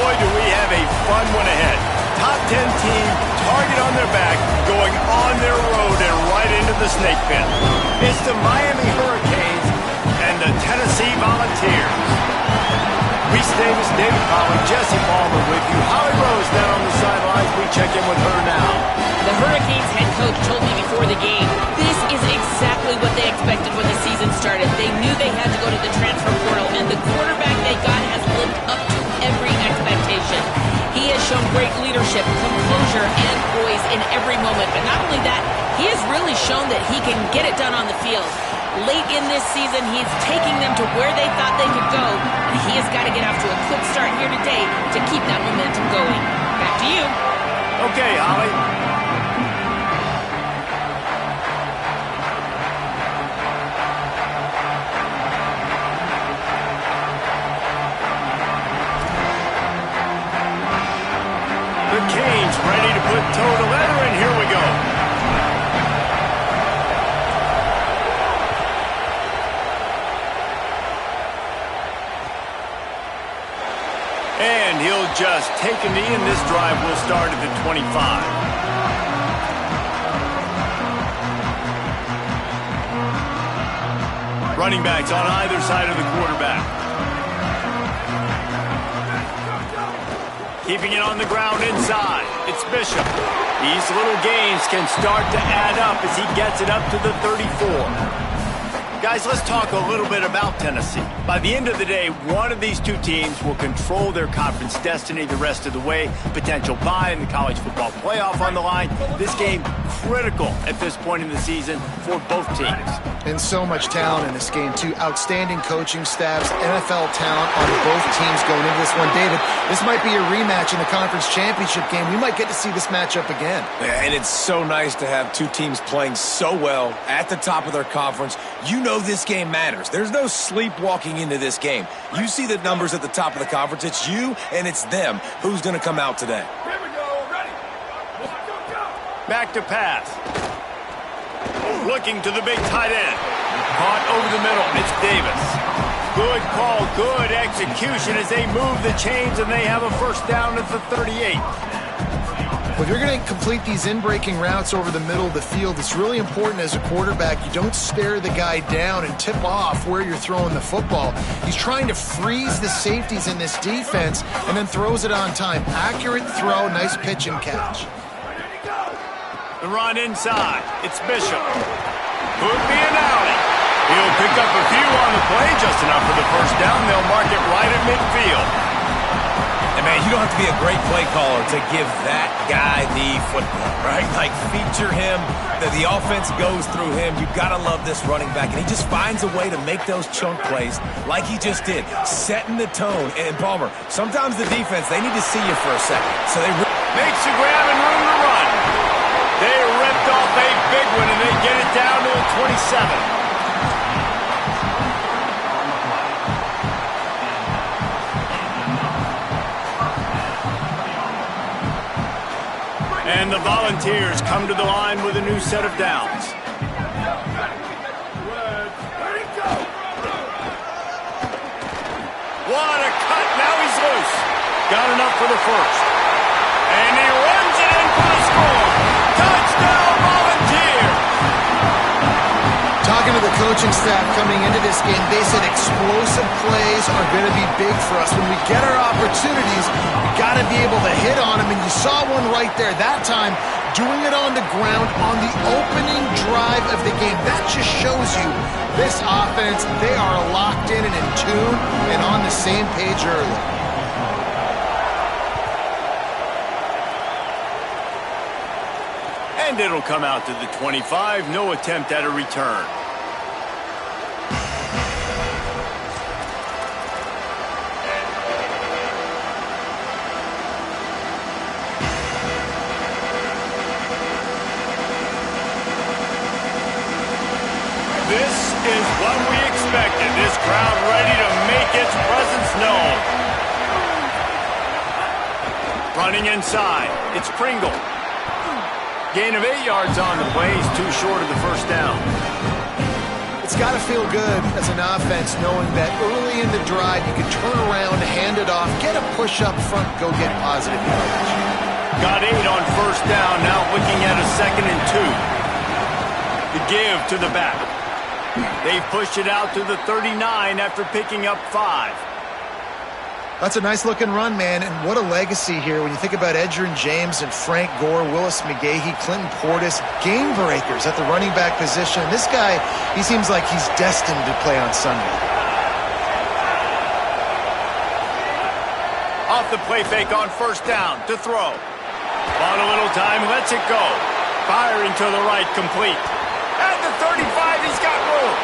boy, do we have a fun one ahead. Top 10 team, target on their back, going on their road and right into the snake pit. It's the Miami Hurricanes and the Tennessee Volunteers. Reese Davis, David Pollack, Jesse Palmer with you. Holly Rose down on the sidelines. We check in with her now. The Hurricanes head coach told me before the game, this is exactly what they expected when the season started. They knew they had to go to the transfer portal, and the quarterback they got has lived up to every expectation. He has shown great leadership, composure, and poise in every moment. But not only that, he has really shown that he can get it done on the field. Late in this season, he's taking them to where they thought they could go, and he has got to get off to a quick start here today to keep that momentum going. Back to you. Okay, Holly. The Canes ready to put toe to leather, and here we go. And he'll just take a knee, and this drive will start at the 25. Running backs on either side of the quarterback. Keeping it on the ground inside. It's Bishop. These little gains can start to add up as he gets it up to the 34. Guys, let's talk a little bit about Tennessee. By the end of the day, one of these two teams will control their conference destiny the rest of the way. Potential bye in the college football playoff on the line. This game critical at this point in the season for both teams. And so much talent in this game, too. Outstanding coaching staffs, NFL talent on both teams going into this one. David, this might be a rematch in the conference championship game. We might get to see this matchup again. And it's so nice to have two teams playing so well at the top of their conference. You know this game matters. There's no sleepwalking into this game. You see the numbers at the top of the conference. It's you and it's them. Who's going to come out today? Here we go. Ready. Back to pass. Looking to the big tight end. Caught over the middle. It's Davis. Good call, good execution as they move the chains, and they have a first down at the 38. Well, if you're going to complete these in-breaking routes over the middle of the field, it's really important as a quarterback you don't stare the guy down and tip off where you're throwing the football. He's trying to freeze the safeties in this defense and then throws it on time. Accurate throw, nice pitch and catch. The run inside. It's Bishop. Could be an alley. He'll pick up a few on the play, just enough for the first down. They'll mark it right at midfield. And, man, you don't have to be a great play caller to give that guy the football, right? Like, feature him. The offense goes through him. You've got to love this running back. And he just finds a way to make those chunk plays like he just did, setting the tone. And, Palmer, sometimes the defense, they need to see you for a second. So they makes the grab and room to run. They ripped off a big one, and they get it down to a 27. And the Volunteers come to the line with a new set of downs. What a cut. Now he's loose. Got enough for the first. And he runs it in for the score. Touchdown, Volunteers. Talking to the coaching staff coming into this game, they said explosive plays are going to be big for us. When we get our opportunities, we got to be able to hit on them, and you saw one right there that time, doing it on the ground on the opening drive of the game. That just shows you this offense, they are locked in and in tune and on the same page early. And it'll come out to the 25. No attempt at a return. This is what we expected. This crowd ready to make its presence known. Running inside. It's Pringle. Gain of 8 yards on the play. He's too short of the first down. It's got to feel good as an offense knowing that early in the drive you can turn around, hand it off, get a push up front, go get positive yardage. Got 8 on first down, now looking at a 2nd and 2. The give to the back. They pushed it out to the 39 after picking up 5. That's a nice-looking run, man, and what a legacy here when you think about Edgerrin James and Frank Gore, Willis McGahee, Clinton Portis, game breakers at the running back position. This guy, he seems like he's destined to play on Sunday. Off the play fake on first down to throw. On a little time, lets it go. Firing to the right, complete. At the 35, he's got room.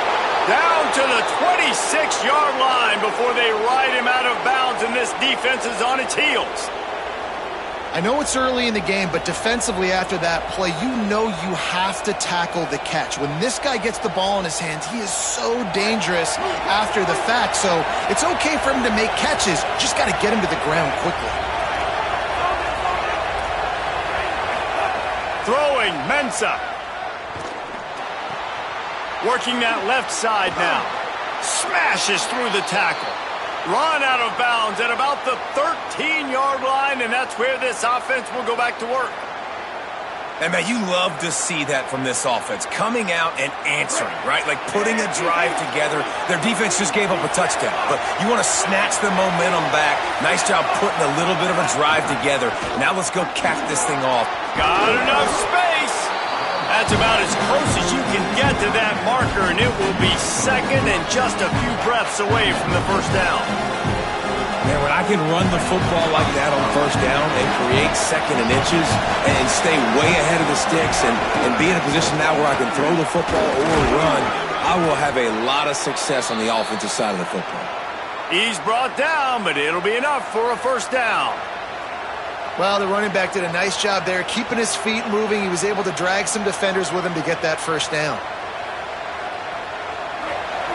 Down to the 26-yard line before they ride him out of bounds, and this defense is on its heels. I know it's early in the game, but defensively after that play, you know you have to tackle the catch. When this guy gets the ball in his hands, he is so dangerous after the fact. So it's okay for him to make catches. Just got to get him to the ground quickly. Throwing, Mensah. Working that left side now. Smashes through the tackle. Run out of bounds at about the 13-yard line, and that's where this offense will go back to work. And, man, you love to see that from this offense. Coming out and answering, right? Like putting a drive together. Their defense just gave up a touchdown, but you want to snatch the momentum back. Nice job putting a little bit of a drive together. Now let's go cap this thing off. Got enough space. That's about as close as you can get to that marker, and it will be 2nd and just a few breaths away from the first down. Man, when I can run the football like that on first down and create 2nd and inches and stay way ahead of the sticks and be in a position now where I can throw the football or run, I will have a lot of success on the offensive side of the football. He's brought down, but it'll be enough for a first down. Well, the running back did a nice job there, keeping his feet moving. He was able to drag some defenders with him to get that first down.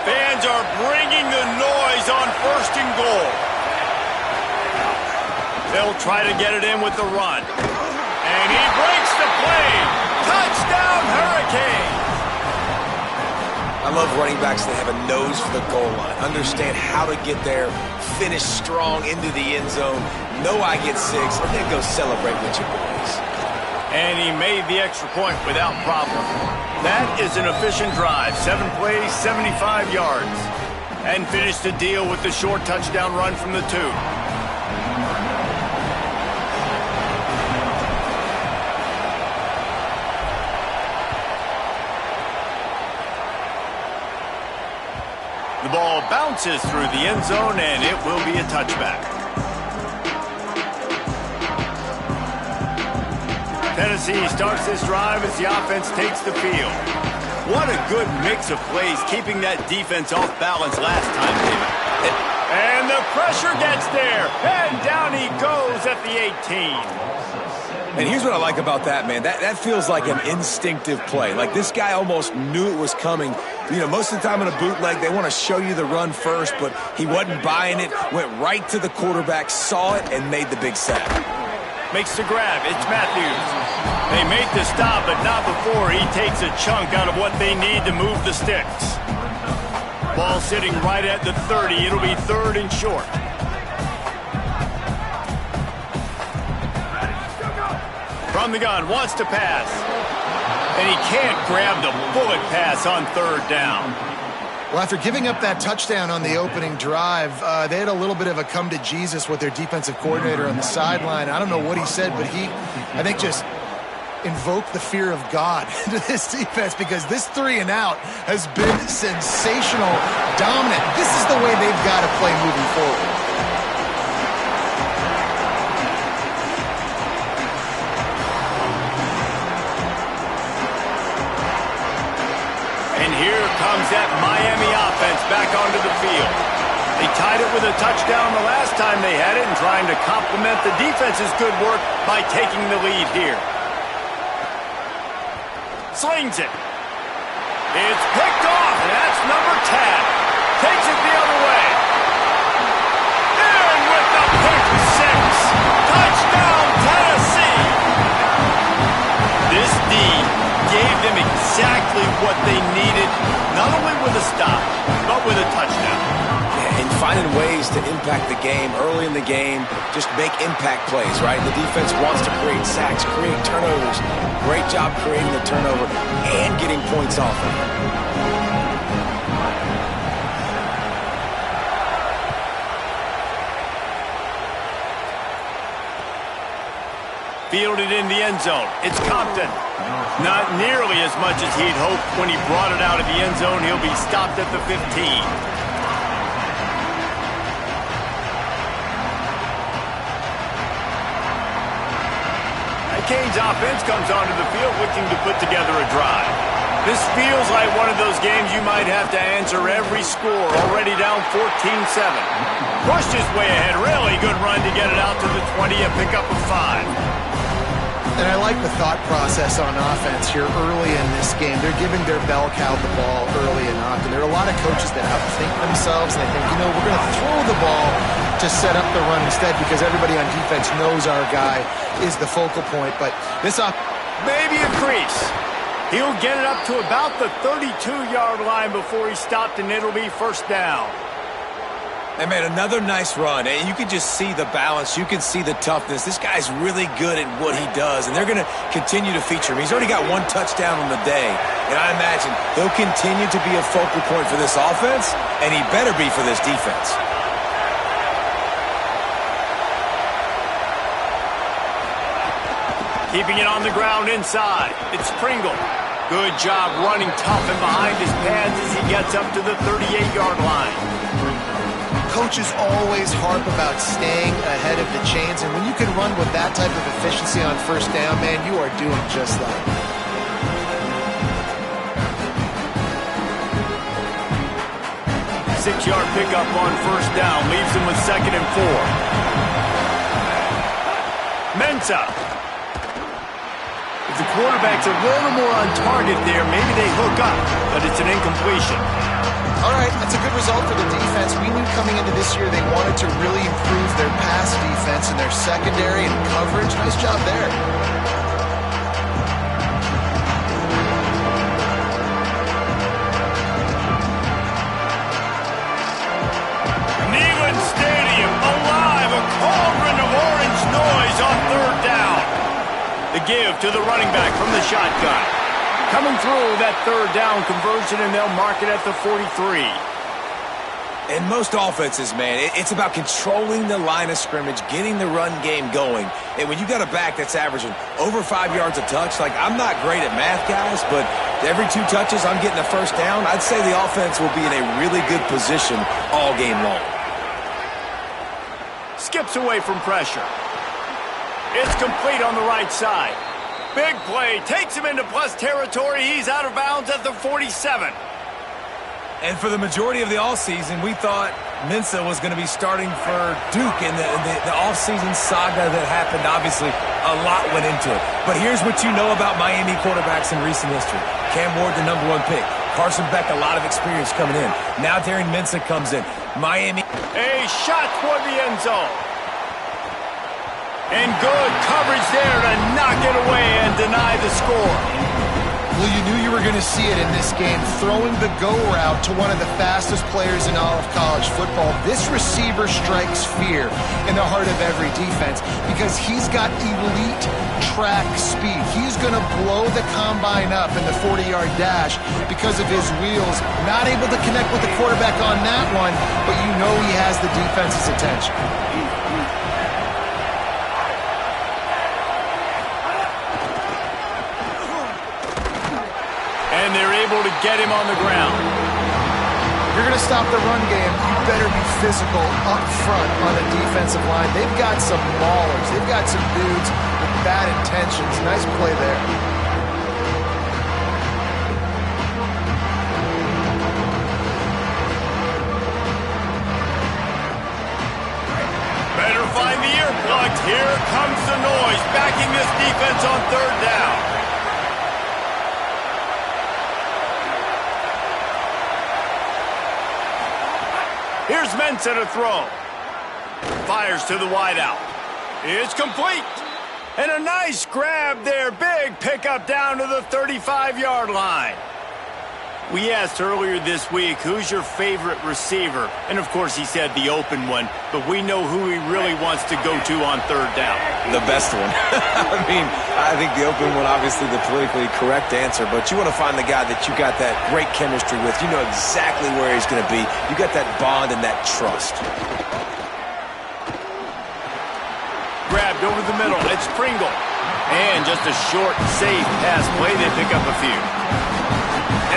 Fans are bringing the noise on 1st and goal. They'll try to get it in with the run. And he breaks the play. Touchdown, Hurricane! I love running backs that have a nose for the goal line, understand how to get there, finish strong into the end zone, know I get 6, and then go celebrate with your boys. And he made the extra point without problem. That is an efficient drive. 7 plays, 75 yards. And finished the deal with the short touchdown run from the 2. The ball bounces through the end zone, and it will be a touchback. Tennessee starts this drive as the offense takes the field. What a good mix of plays, keeping that defense off balance last time, David. And the pressure gets there, and down he goes at the 18. And here's what I like about that, man. That feels like an instinctive play. Like this guy almost knew it was coming. You know, most of the time in a bootleg, they want to show you the run first, but he wasn't buying it, went right to the quarterback, saw it, and made the big sack. Makes the grab. It's Matthews. They make the stop, but not before he takes a chunk out of what they need to move the sticks. Ball sitting right at the 30. It'll be 3rd and short. From the gun, wants to pass. And he can't grab the bullet pass on 3rd down. Well, after giving up that touchdown on the opening drive, they had a little bit of a come to Jesus with their defensive coordinator on the sideline. I don't know what he said, but he, I think, just invoked the fear of God into this defense because this 3 and out has been sensational, dominant. This is the way they've got to play moving forward. Comes that Miami offense back onto the field. They tied it with a touchdown the last time they had it and trying to complement the defense's good work by taking the lead here. Slings it. It's picked off, and that's number 10. Takes it the other way. And with the pick 6. Touchdown, Tennessee. This D gave them exactly what they needed, not only with a impact the game early in the game, just make impact plays, right? The defense wants to create sacks, create turnovers. Great job creating the turnover and getting points off of it. Fielded in the end zone. It's Compton. Not nearly as much as he'd hoped when he brought it out of the end zone. He'll be stopped at the 15. Canes offense comes onto the field looking to put together a drive. This feels like one of those games you might have to answer every score, already down 14-7. Pushed his way ahead. Really good run to get it out to the 20, a pickup of 5. And I like the thought process on offense here early in this game. They're giving their bell cow the ball early and often. There are a lot of coaches that outthink themselves, and they think, we're going to throw the ball to set up the run instead because everybody on defense knows our guy is the focal point. But this maybe a crease. He'll get it up to about the 32-yard line before he's stopped, and it'll be first down. They made another nice run, and you can just see the balance. You can see the toughness. This guy's really good at what he does, and they're going to continue to feature him. He's already got 1 touchdown on the day, and I imagine he'll continue to be a focal point for this offense, and he better be for this defense. Keeping it on the ground inside. It's Pringle. Good job running tough and behind his pads as he gets up to the 38-yard line. Coaches always harp about staying ahead of the chains, and when you can run with that type of efficiency on first down, man, you are doing just that. Six-yard pickup on first down leaves him with 2nd and 4. Mensah. If the quarterback's a little more on target there, maybe they hook up, but it's an incompletion. All right, that's a good result for the defense. We knew coming into this year they wanted to really improve their pass defense and their secondary and coverage. Nice job there. Neyland Stadium alive, a cauldron of orange noise on 3rd down. The give to the running back from the shotgun. Coming through that 3rd down conversion, and they'll mark it at the 43. In most offenses, man, it's about controlling the line of scrimmage, getting the run game going. And when you got a back that's averaging over 5 yards a touch, like, I'm not great at math, guys, but every 2 touches I'm getting a first down, I'd say the offense will be in a really good position all game long. Skips away from pressure. It's complete on the right side. Big play, takes him into plus territory. He's out of bounds at the 47. And for the majority of the offseason, we thought Mensah was going to be starting for Duke in the offseason saga that happened. Obviously, a lot went into it. But here's what you know about Miami quarterbacks in recent history. Cam Ward, the #1 pick. Carson Beck, a lot of experience coming in. Now Darren Mensah comes in. Miami. A shot toward the end zone. And good coverage there to knock it away and deny the score. Well, you knew you were going to see it in this game, throwing the go route to one of the fastest players in all of college football. This receiver strikes fear in the heart of every defense because he's got elite track speed. He's going to blow the combine up in the 40-yard dash because of his wheels. Not able to connect with the quarterback on that one, but you know he has the defense's attention. And they're able to get him on the ground. If you're going to stop the run game, you better be physical up front on the defensive line. They've got some maulers. They've got some dudes with bad intentions. Nice play there. Better find the earplugs. Here comes the noise, backing this defense on 3rd down. Here's Mensah to throw. Fires to the wideout. It's complete. And a nice grab there. Big pickup down to the 35-yard line. We asked earlier this week, who's your favorite receiver? And, of course, he said the open one, but we know who he really wants to go to on third down. The best one. I mean, I think the open one, obviously the politically correct answer, but you want to find the guy that you got that great chemistry with. You know exactly where he's going to be. You got that bond and that trust. Grabbed over the middle. It's Pringle. And just a short, safe pass play. They pick up a few.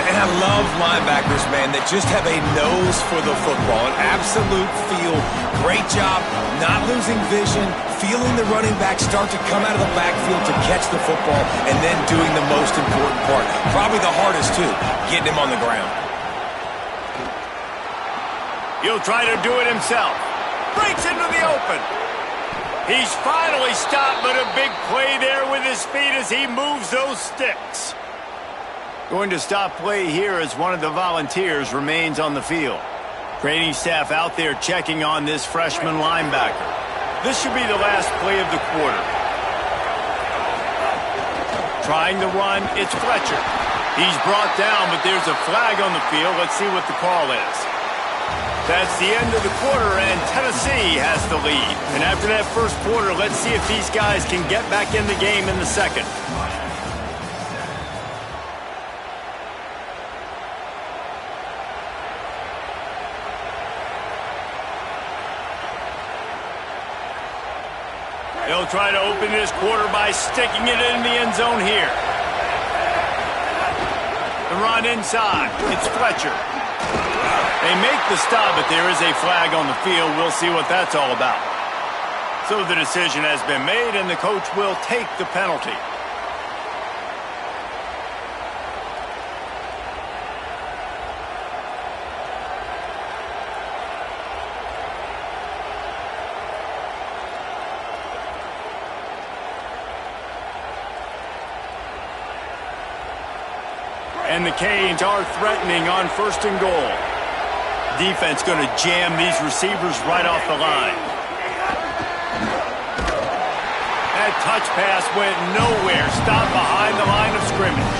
And I love linebackers, man, that just have a nose for the football, an absolute feel. Great job not losing vision, feeling the running back start to come out of the backfield to catch the football, and then doing the most important part. Probably the hardest, too, getting him on the ground. He'll try to do it himself. Breaks into the open. He's finally stopped, but a big play there with his feet as he moves those sticks. Going to stop play here as one of the Volunteers remains on the field. Training staff out there checking on this freshman linebacker. This should be the last play of the quarter. Trying the run, it's Fletcher. He's brought down, but there's a flag on the field. Let's see what the call is. That's the end of the quarter, and Tennessee has the lead. And after that first quarter, let's see if these guys can get back in the game in the second. They'll try to open this quarter by sticking it in the end zone here. The run inside. It's Fletcher. They make the stop, but there is a flag on the field. We'll see what that's all about. So the decision has been made, and the coach will take the penalty. And the Canes are threatening on 1st and goal. Defense going to jam these receivers right off the line. That touch pass went nowhere. Stopped behind the line of scrimmage.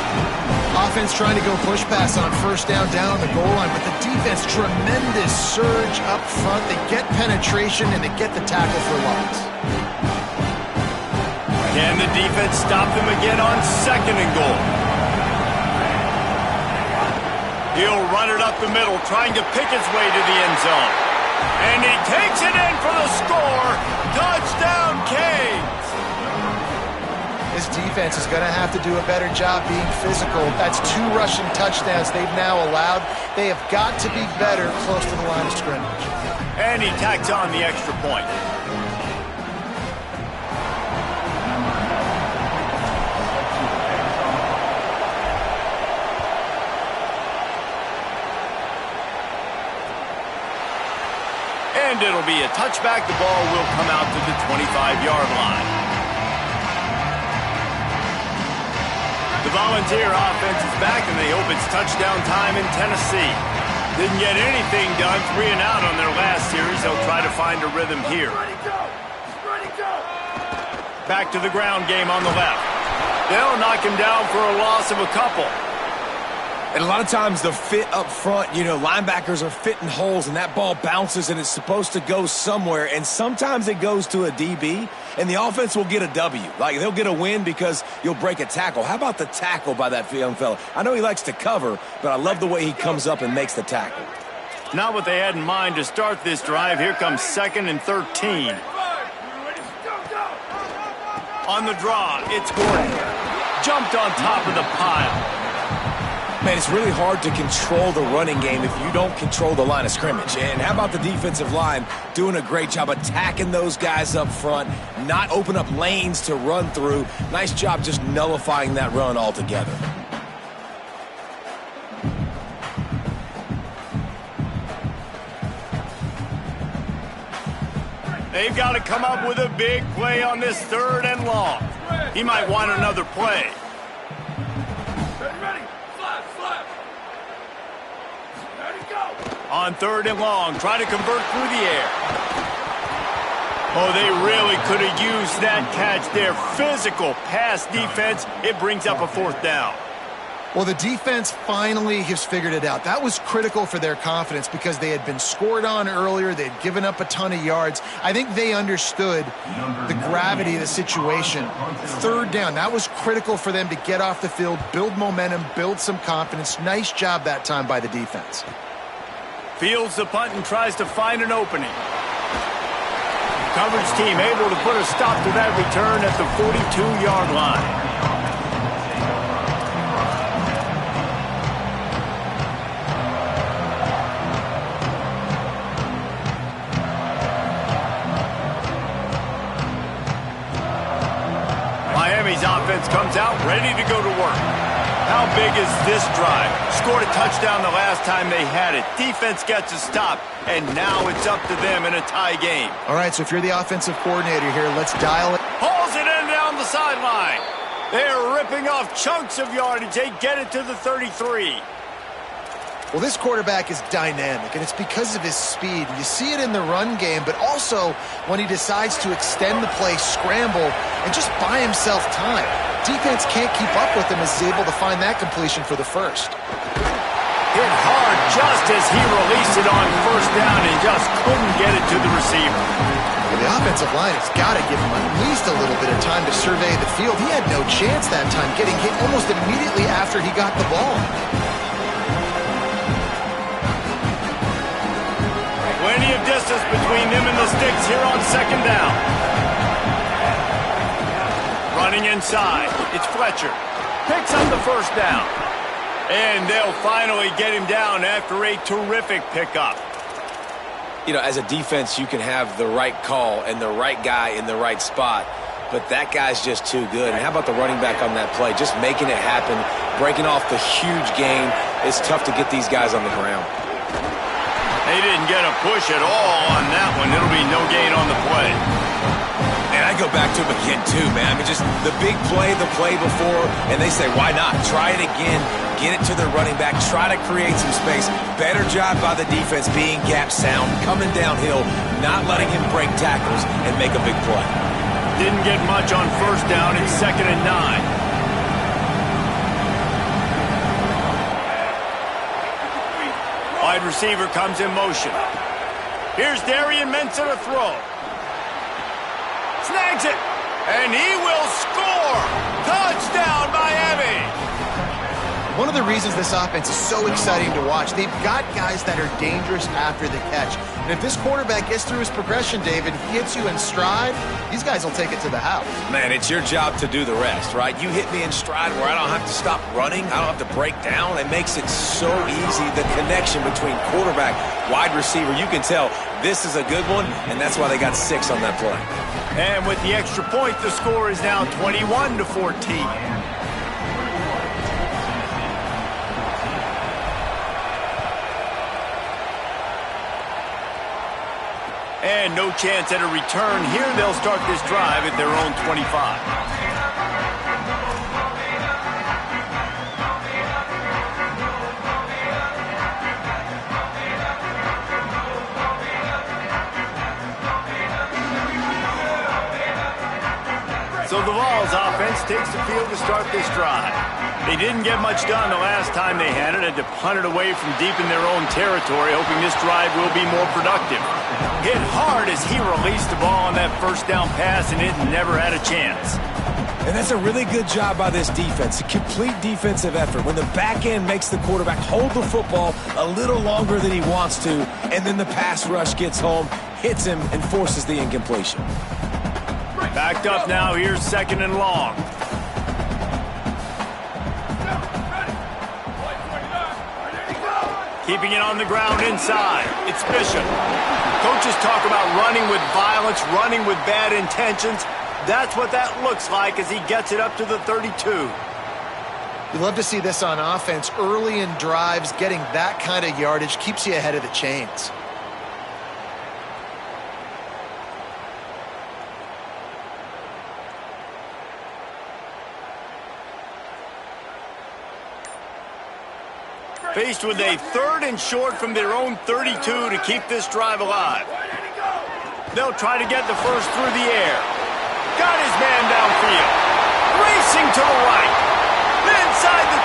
Offense trying to go push pass on 1st down on the goal line, but the defense, tremendous surge up front. They get penetration and they get the tackle for loss. Can the defense stop them again on 2nd and goal? He'll run it up the middle, trying to pick his way to the end zone. And he takes it in for the score. Touchdown, Canes! This defense is going to have to do a better job being physical. That's 2 rushing touchdowns they've now allowed. They have got to be better close to the line of scrimmage. And he tacks on the extra point. And it'll be a touchback. The ball will come out to the 25-yard line. The Volunteer offense is back, and they hope it's touchdown time in Tennessee. Didn't get anything done, 3 and out on their last series. They'll try to find a rhythm here. Back to the ground game on the left. They'll knock him down for a loss of a couple. And a lot of times the fit up front, you know, linebackers are fitting holes and that ball bounces and it's supposed to go somewhere. And sometimes it goes to a DB and the offense will get a W. Like they'll get a win because you'll break a tackle. How about the tackle by that young fella? I know he likes to cover, but I love the way he comes up and makes the tackle. Not what they had in mind to start this drive. Here comes 2nd and 13. On the draw, it's Gordon. Jumped on top of the pile. Man, it's really hard to control the running game if you don't control the line of scrimmage. And how about the defensive line doing a great job attacking those guys up front, not open up lanes to run through. Nice job just nullifying that run altogether. They've got to come up with a big play on this 3rd and long. He might want another play. On 3rd and long, try to convert through the air. Oh, they really could have used that catch there. Physical pass defense. It brings up a 4th down. Well, the defense finally has figured it out. That was critical for their confidence because they had been scored on earlier. They had given up a ton of yards. I think they understood the gravity of the situation. Third down, that was critical for them to get off the field, build momentum, build some confidence. Nice job that time by the defense. Fields the punt and tries to find an opening. Coverage team able to put a stop to that return at the 42-yard line. Miami's offense comes out ready to go to work. How big is this drive? Scored a touchdown the last time they had it. Defense gets a stop, and now it's up to them in a tie game. All right, so if you're the offensive coordinator here, let's dial it. Hauls it in down the sideline. They're ripping off chunks of yardage. They get it to the 33. Well, this quarterback is dynamic, and it's because of his speed. You see it in the run game, but also when he decides to extend the play, scramble, and just buy himself time. Defense can't keep up with him as he's able to find that completion for the first. Hit hard just as he released it on first down and just couldn't get it to the receiver. Well, the offensive line has got to give him at least a little bit of time to survey the field. He had no chance that time, getting hit almost immediately after he got the ball. Plenty of distance between them and the sticks here on second down. Running inside, it's Fletcher. Picks up the first down. And they'll finally get him down after a terrific pickup. You know, as a defense, you can have the right call and the right guy in the right spot, but that guy's just too good. And how about the running back on that play? Just making it happen, breaking off the huge gain. It's tough to get these guys on the ground. They didn't get a push at all on that one. It'll be no gain on the play. And I go back to him again, too, man. I mean, just the big play, the play before, and they say, why not? Try it again. Get it to their running back. Try to create some space. Better job by the defense being gap sound, coming downhill, not letting him break tackles and make a big play. Didn't get much on first down. It's 2nd and 9. Wide receiver comes in motion. Here's Darian Mensah to throw. Snags it, and he will score. Touchdown, Miami. One of the reasons this offense is so exciting to watch, they've got guys that are dangerous after the catch. And if this quarterback gets through his progression, David, he hits you in stride, these guys will take it to the house. Man, it's your job to do the rest, right? You hit me in stride where I don't have to stop running. I don't have to break down. It makes it so easy. The connection between quarterback, wide receiver, you can tell this is a good one, and that's why they got 6 on that play. And with the extra point, the score is now 21-14. And no chance at a return here. They'll start this drive at their own 25. So the Vols offense takes the field to start this drive. They didn't get much done the last time they had it. Had to punt it away from deep in their own territory, hoping this drive will be more productive. Hit hard as he released the ball on that first down pass, and it never had a chance. And that's a really good job by this defense, a complete defensive effort. When the back end makes the quarterback hold the football a little longer than he wants to, and then the pass rush gets home, hits him, and forces the incompletion. Backed up now, here's 2nd and long. Keeping it on the ground inside. It's Bishop. Coaches talk about running with violence, running with bad intentions. That's what that looks like as he gets it up to the 32. You love to see this on offense. Early in drives, getting that kind of yardage keeps you ahead of the chains. Faced with a 3rd and short from their own 32 to keep this drive alive. They'll try to get the first through the air. Got his man downfield. Racing to the right. Inside the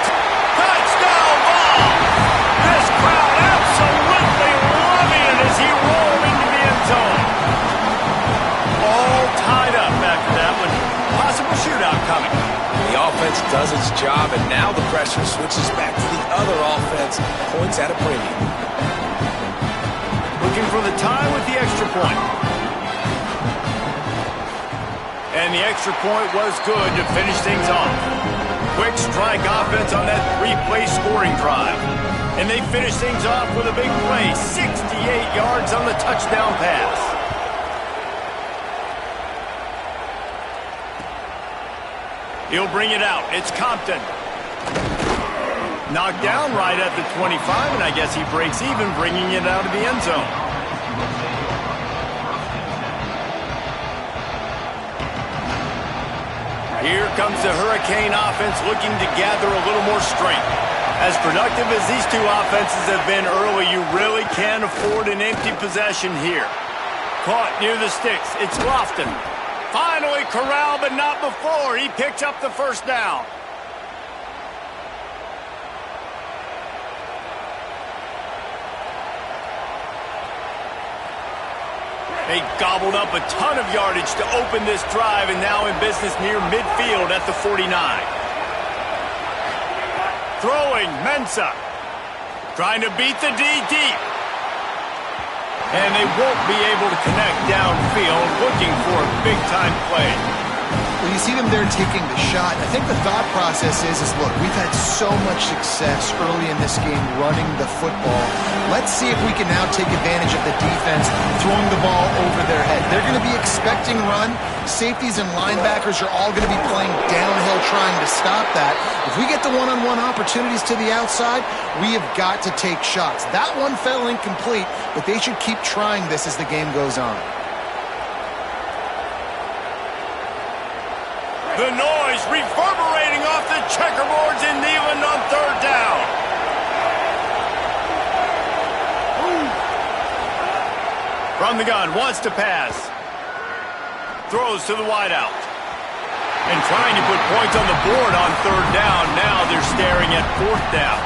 does its job, and now the pressure switches back to the other offense. Points at a premium. Looking for the tie with the extra point. And the extra point was good to finish things off. Quick strike offense on that three-play scoring drive. And they finish things off with a big play, 68 yards on the touchdown pass. He'll bring it out. It's Compton. Knocked down right at the 25, and I guess he breaks even, bringing it out of the end zone. Here comes the Hurricane offense looking to gather a little more strength. As productive as these two offenses have been early, you really can't afford an empty possession here. Caught near the sticks. It's Lofton. Finally corralled, but not before. He picked up the first down. They gobbled up a ton of yardage to open this drive, and now in business near midfield at the 49. Throwing, Mensah. Trying to beat the D deep. And they won't be able to connect downfield, looking for a big-time play. Well, you see them there taking the shot. I think the thought process is look, we've had so much success early in this game running the football. Let's see if we can now take advantage of the defense throwing the ball over their head. They're going to be expecting run. Safeties and linebackers are all going to be playing downhill trying to stop that. If we get the one-on-one opportunities to the outside, we have got to take shots. That one fell incomplete, but they should keep trying this as the game goes on. The noise reverberating off the checkerboards in Neyland on third down. From the gun, wants to pass. Throws to the wideout. And trying to put points on the board on third down. Now they're staring at fourth down.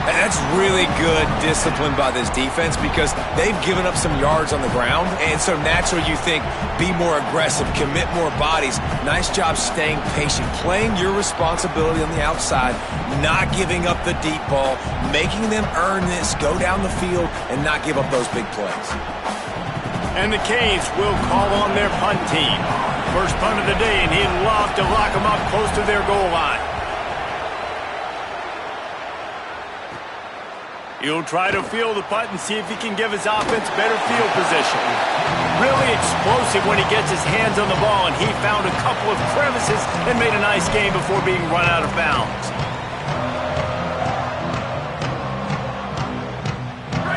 And that's really good discipline by this defense because they've given up some yards on the ground. And so naturally you think, be more aggressive, commit more bodies. Nice job staying patient, playing your responsibility on the outside, not giving up the deep ball, making them earn this, go down the field, and not give up those big plays. And the Canes will call on their punt team. First punt of the day, and he'd love to lock them up close to their goal line. He'll try to field the punt and see if he can give his offense better field position. Really explosive when he gets his hands on the ball, and he found a couple of crevices and made a nice game before being run out of bounds.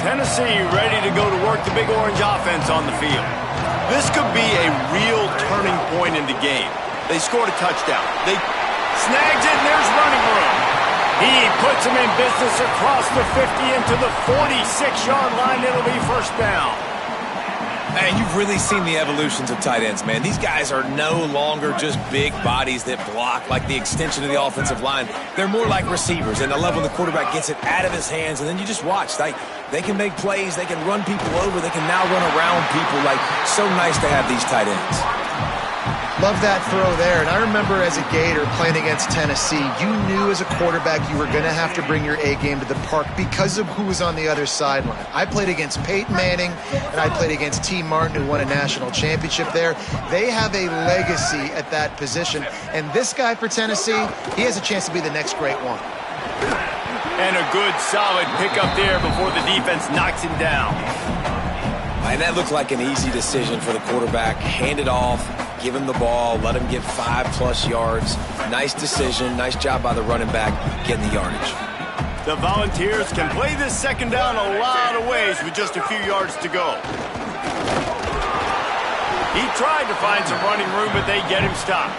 Tennessee ready to go to work the Big Orange offense on the field. This could be a real turning point in the game. They scored a touchdown. They snags it, and there's running room. He puts him in business across the 50 into the 46-yard line. It'll be first down. And you've really seen the evolutions of tight ends, man. These guys are no longer just big bodies that block like the extension of the offensive line. They're more like receivers, and I love when the quarterback gets it out of his hands, and then you just watch. They can make plays. They can run people over. They can now run around people. So nice to have these tight ends. Love that throw there. And I remember as a Gator playing against Tennessee, you knew as a quarterback you were going to have to bring your A game to the park because of who was on the other sideline. I played against Peyton Manning, and I played against T. Martin, who won a national championship there. They have a legacy at that position. And this guy for Tennessee, he has a chance to be the next great one. And a good, solid pickup there before the defense knocks him down. And that looked like an easy decision for the quarterback. Hand it off, give him the ball, let him get 5+ yards. Nice decision. Nice job by the running back getting the yardage. The Volunteers can play this second down a lot of ways with just a few yards to go. He tried to find some running room, but they get him stopped.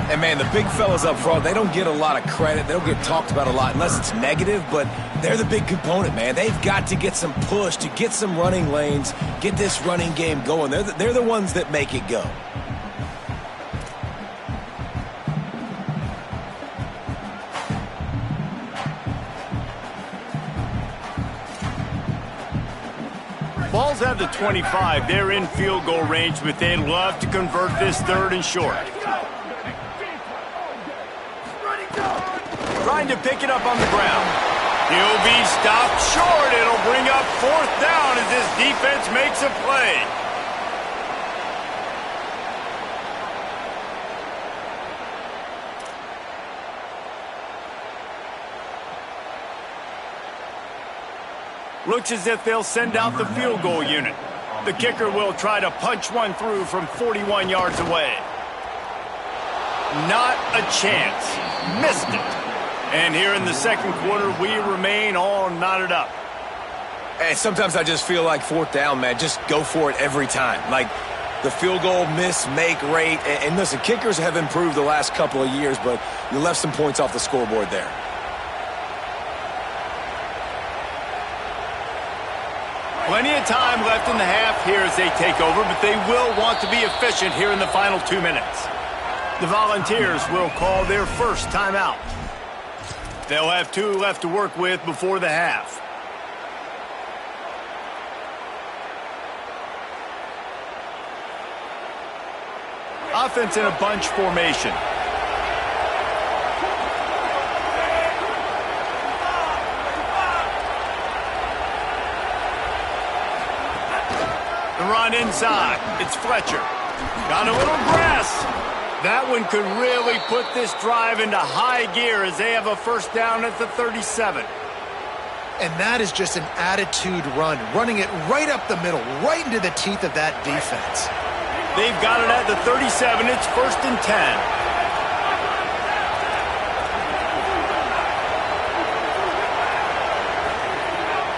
And, man, the big fellas up front, they don't get a lot of credit. They don't get talked about a lot unless it's negative, but they're the big component, man. They've got to get some push, to get some running lanes, get this running game going. They're the ones that make it go. Ball's at the 25. They're in field goal range, but they'd love to convert this third and short. trying to pick it up on the ground. He'll be stopped short. It'll bring up 4th down as this defense makes a play. Looks as if they'll send out the field goal unit. The kicker will try to punch one through from 41 yards away. Not a chance. Missed it. And here in the second quarter, we remain all knotted up. And sometimes I just feel like 4th down, man. Just go for it every time. Like the field goal miss, make rate. And listen, kickers have improved the last couple of years, but you left some points off the scoreboard there. Plenty of time left in the half here as they take over, but they will want to be efficient here in the final 2 minutes. The Volunteers will call their first timeout. They'll have 2 left to work with before the half. Offense in a bunch formation. The run inside. It's Fletcher. Got a little grass. That one could really put this drive into high gear as they have a first down at the 37. And that is just an attitude run, running it right up the middle, right into the teeth of that defense. They've got it at the 37. It's 1st and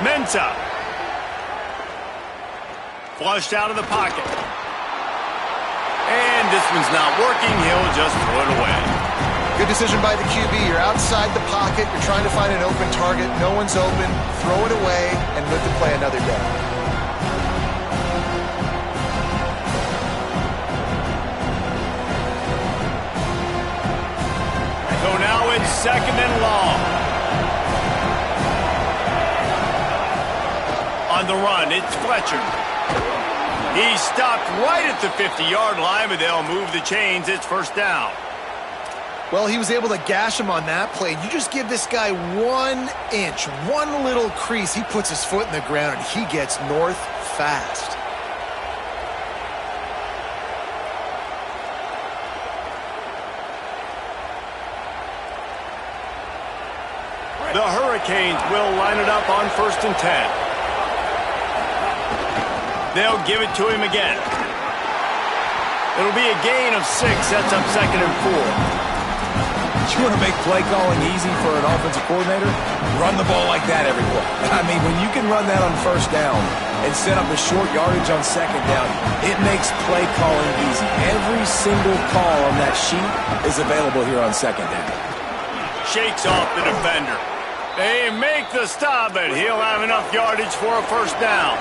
10. Mensah. Flushed out of the pocket. And this one's not working. He'll just throw it away. Good decision by the QB. You're outside the pocket. You're trying to find an open target. No one's open. Throw it away and live to play another day. So now it's 2nd and long. On the run, it's Fletcher. He stopped right at the 50-yard line, but they'll move the chains. It's 1st down. Well, he was able to gash him on that play. You just give this guy 1 inch, one little crease. He puts his foot in the ground, and he gets north fast. The Hurricanes will line it up on 1st and 10. They'll give it to him again. It'll be a gain of 6. Sets up 2nd and 4. You want to make play calling easy for an offensive coordinator? Run the ball like that every play. I mean, when you can run that on 1st down and set up a short yardage on 2nd down, it makes play calling easy. Every single call on that sheet is available here on 2nd down. Shakes off the defender. They make the stop, but he'll have enough yardage for a 1st down.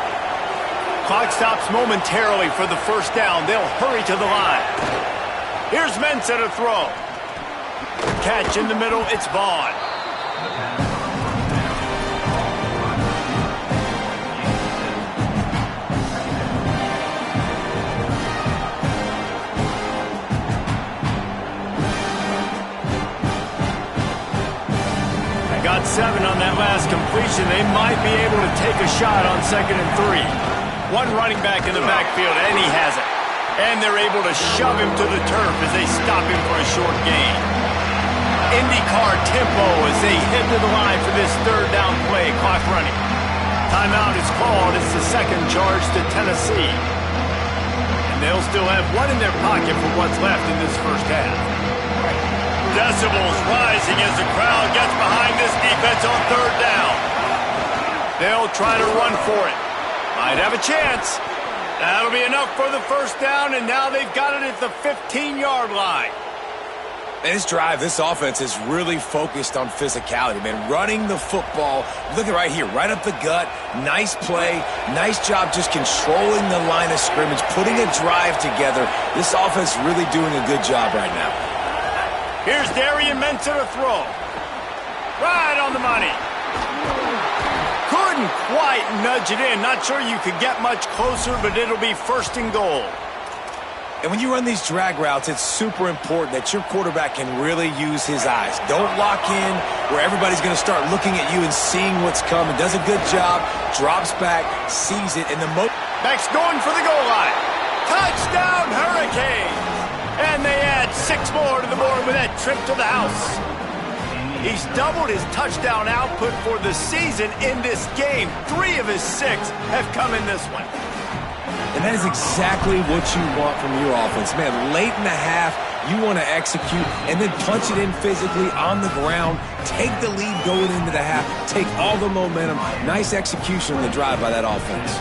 Clock stops momentarily for the 1st down. They'll hurry to the line. Here's Mensah to throw. Catch in the middle. It's Vaughn. Got 7 on that last completion. They might be able to take a shot on 2nd and 3. One running back in the backfield, and he has it. And they're able to shove him to the turf as they stop him for a short gain. IndyCar tempo as they head to the line for this 3rd down play. Clock running. Timeout is called. It's the 2nd charge to Tennessee. And they'll still have 1 in their pocket for what's left in this 1st half. Decibels rising as the crowd gets behind this defense on 3rd down. They'll try to run for it. Might have a chance. That'll be enough for the 1st down, and now they've got it at the 15-yard line. And this drive, this offense is really focused on physicality, man. Running the football, look at right here, right up the gut. Nice play, nice job just controlling the line of scrimmage, putting a drive together. This offense really doing a good job right now. Here's Darian Mensah to throw. Right on the money. Couldn't quite nudge it in. Not sure you could get much closer, but it'll be 1st and goal. And when you run these drag routes, it's super important that your quarterback can really use his eyes. Don't lock in where everybody's going to start looking at you and seeing what's coming. Does a good job, drops back, sees it, and the Beck's going for the goal line. Touchdown, Hurricanes! And they add 6 more to the board with that trip to the house. He's doubled his touchdown output for the season in this game. 3 of his 6 have come in this one. And that is exactly what you want from your offense. Man, late in the half, you want to execute and then punch it in physically on the ground. Take the lead going into the half. Take all the momentum. Nice execution on the drive by that offense.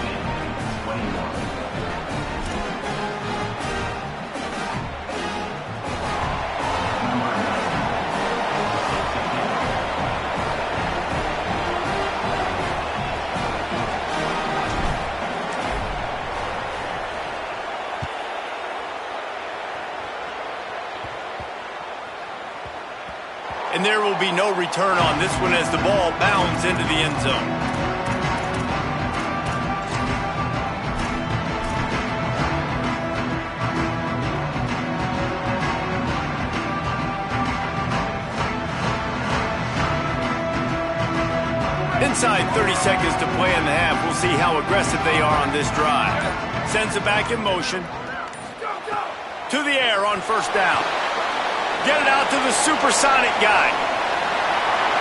And there will be no return on this one as the ball bounds into the end zone. Inside 30 seconds to play in the half. We'll see how aggressive they are on this drive. Sends it back in motion. To the air on first down. Get it out to the supersonic guy.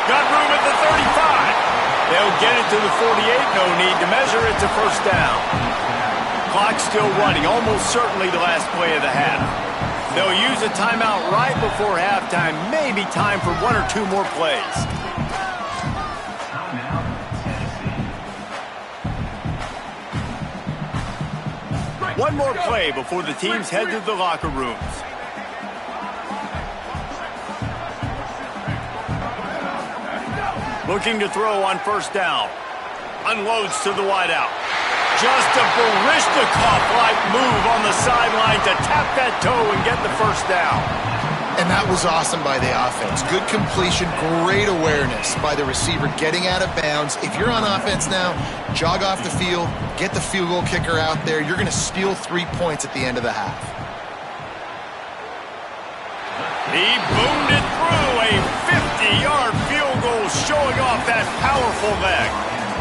Got room at the 35. They'll get it to the 48. No need to measure. It's a first down. Clock still running. Almost certainly the last play of the half. They'll use a timeout right before halftime. Maybe time for 1 or 2 more plays. One more play before the teams head to the locker rooms. Looking to throw on first down. Unloads to the wideout. Just a Baryshnikov-like move on the sideline to tap that toe and get the first down. And that was awesome by the offense. Good completion, great awareness by the receiver getting out of bounds. If you're on offense now, jog off the field, get the field goal kicker out there. You're going to steal 3 points at the end of the half. He boomed it through a 50-yard field goal, showing off that powerful leg.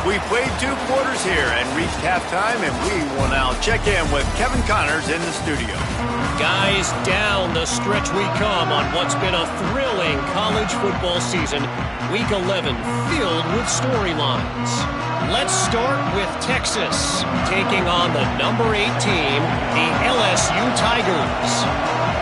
We played 2 quarters here and reached halftime, and we will now check in with Kevin Connors in the studio. Guys, down the stretch we come on what's been a thrilling college football season. Week 11 filled with storylines. Let's start with Texas, taking on the number 8 team, the LSU Tigers.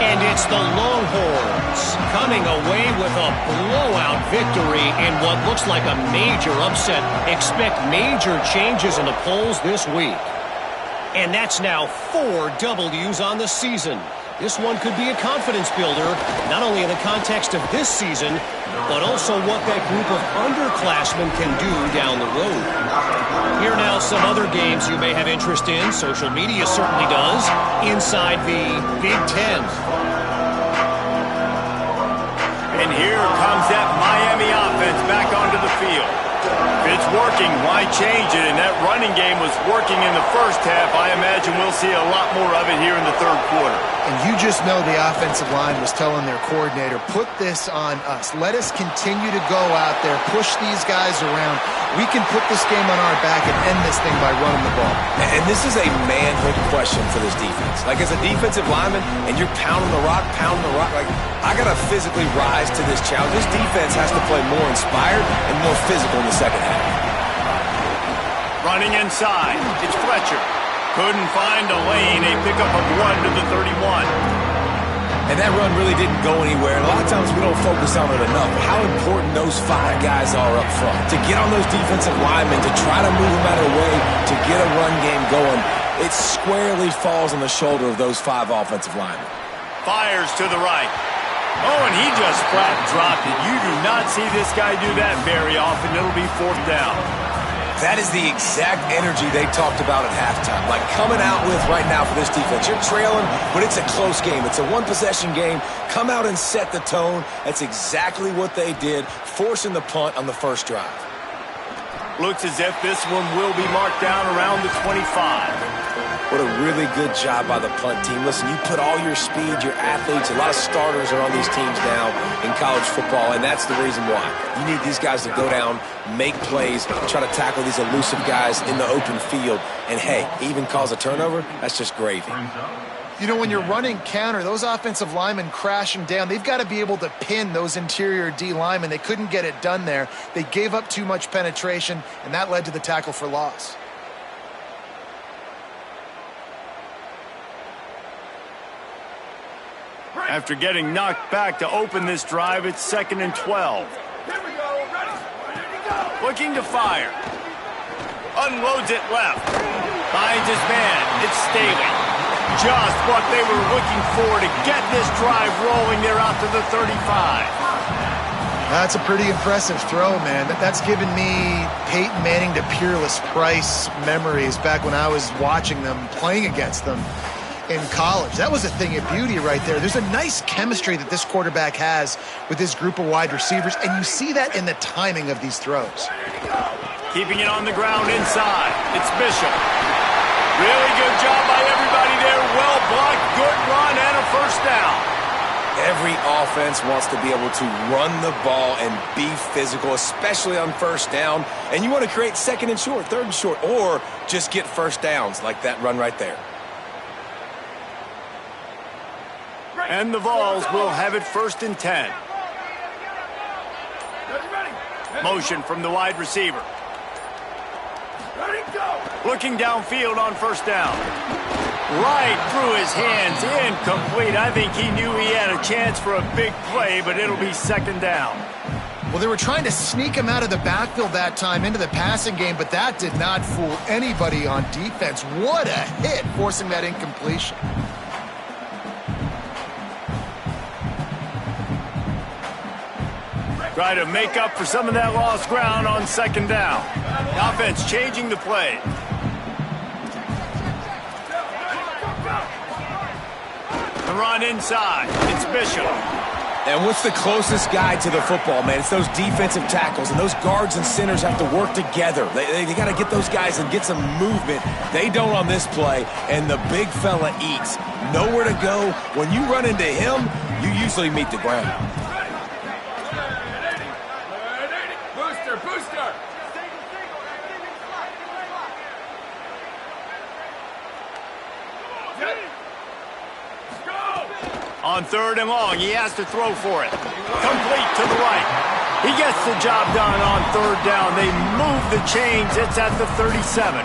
And it's the Longhorns coming away with a blowout victory in what looks like a major upset. Expect major changes in the polls this week. And that's now 4 W's on the season. This one could be a confidence builder, not only in the context of this season, but also what that group of underclassmen can do down the road. Here now some other games you may have interest in. Social media certainly does. Inside the Big Ten. And here comes that Miami offense back onto the field. If it's working, why change it? And that running game was working in the first half. I imagine we'll see a lot more of it here in the third quarter. And you just know the offensive line was telling their coordinator, put this on us. Let us continue to go out there, push these guys around. We can put this game on our back and end this thing by running the ball. And this is a manhood question for this defense. Like, as a defensive lineman, and you're pounding the rock, like, I got to physically rise to this challenge. This defense has to play more inspired and more physical in the second half. Running inside, it's Fletcher. Couldn't find a lane, a pickup of 1 to the 31. And that run really didn't go anywhere. And a lot of times we don't focus on it enough. How important those 5 guys are up front. To get on those defensive linemen, to try to move them out of the way, to get a run game going, it squarely falls on the shoulder of those 5 offensive linemen. Fires to the right. Oh, and he just flat dropped it. You do not see this guy do that very often. It'll be 4th down. That is the exact energy they talked about at halftime. Like coming out with right now for this defense. You're trailing, but it's a close game. It's a 1-possession game. Come out and set the tone. That's exactly what they did, forcing the punt on the first drive. Looks as if this one will be marked down around the 25. What a really good job by the punt team. Listen, you put all your speed, your athletes, a lot of starters are on these teams now in college football, and that's the reason why. You need these guys to go down, make plays, try to tackle these elusive guys in the open field, and hey, even cause a turnover, that's just gravy. You know, when you're running counter, those offensive linemen crashing down, they've got to be able to pin those interior D linemen. They couldn't get it done there. They gave up too much penetration, and that led to the tackle for loss. After getting knocked back to open this drive, it's 2nd and 12. Looking to fire. Unloads it left. Finds his man. It's Staley. Just what they were looking for to get this drive rolling. They're out to the 35. That's a pretty impressive throw, man. That's given me Peyton Manning to Peerless Price memories back when I was watching them, playing against them in college. That was a thing of beauty right there. There's a nice chemistry that this quarterback has with this group of wide receivers, and you see that in the timing of these throws. Keeping it on the ground inside. It's Bishop. Really good job by everybody there. Well blocked, good run, and a first down. Every offense wants to be able to run the ball and be physical, especially on first down. And you want to create 2nd and short, 3rd and short, or just get first downs like that run right there. And the Vols will have it 1st and 10. Motion from the wide receiver. Looking downfield on first down. Right through his hands, incomplete. I think he knew he had a chance for a big play, but it'll be 2nd down. Well, they were trying to sneak him out of the backfield that time into the passing game, but that did not fool anybody on defense. What a hit, forcing that incompletion. Try to make up for some of that lost ground on 2nd down. The offense changing the play. The run inside. It's Bishop. And what's the closest guy to the football, man? It's those defensive tackles, and those guards and centers have to work together. They got to get those guys and get some movement. They don't on this play, and the big fella eats. Nowhere to go. When you run into him, you usually meet the ground. On 3rd and long, he has to throw for it. Complete to the right. He gets the job done on 3rd down. They move the chains. It's at the 37.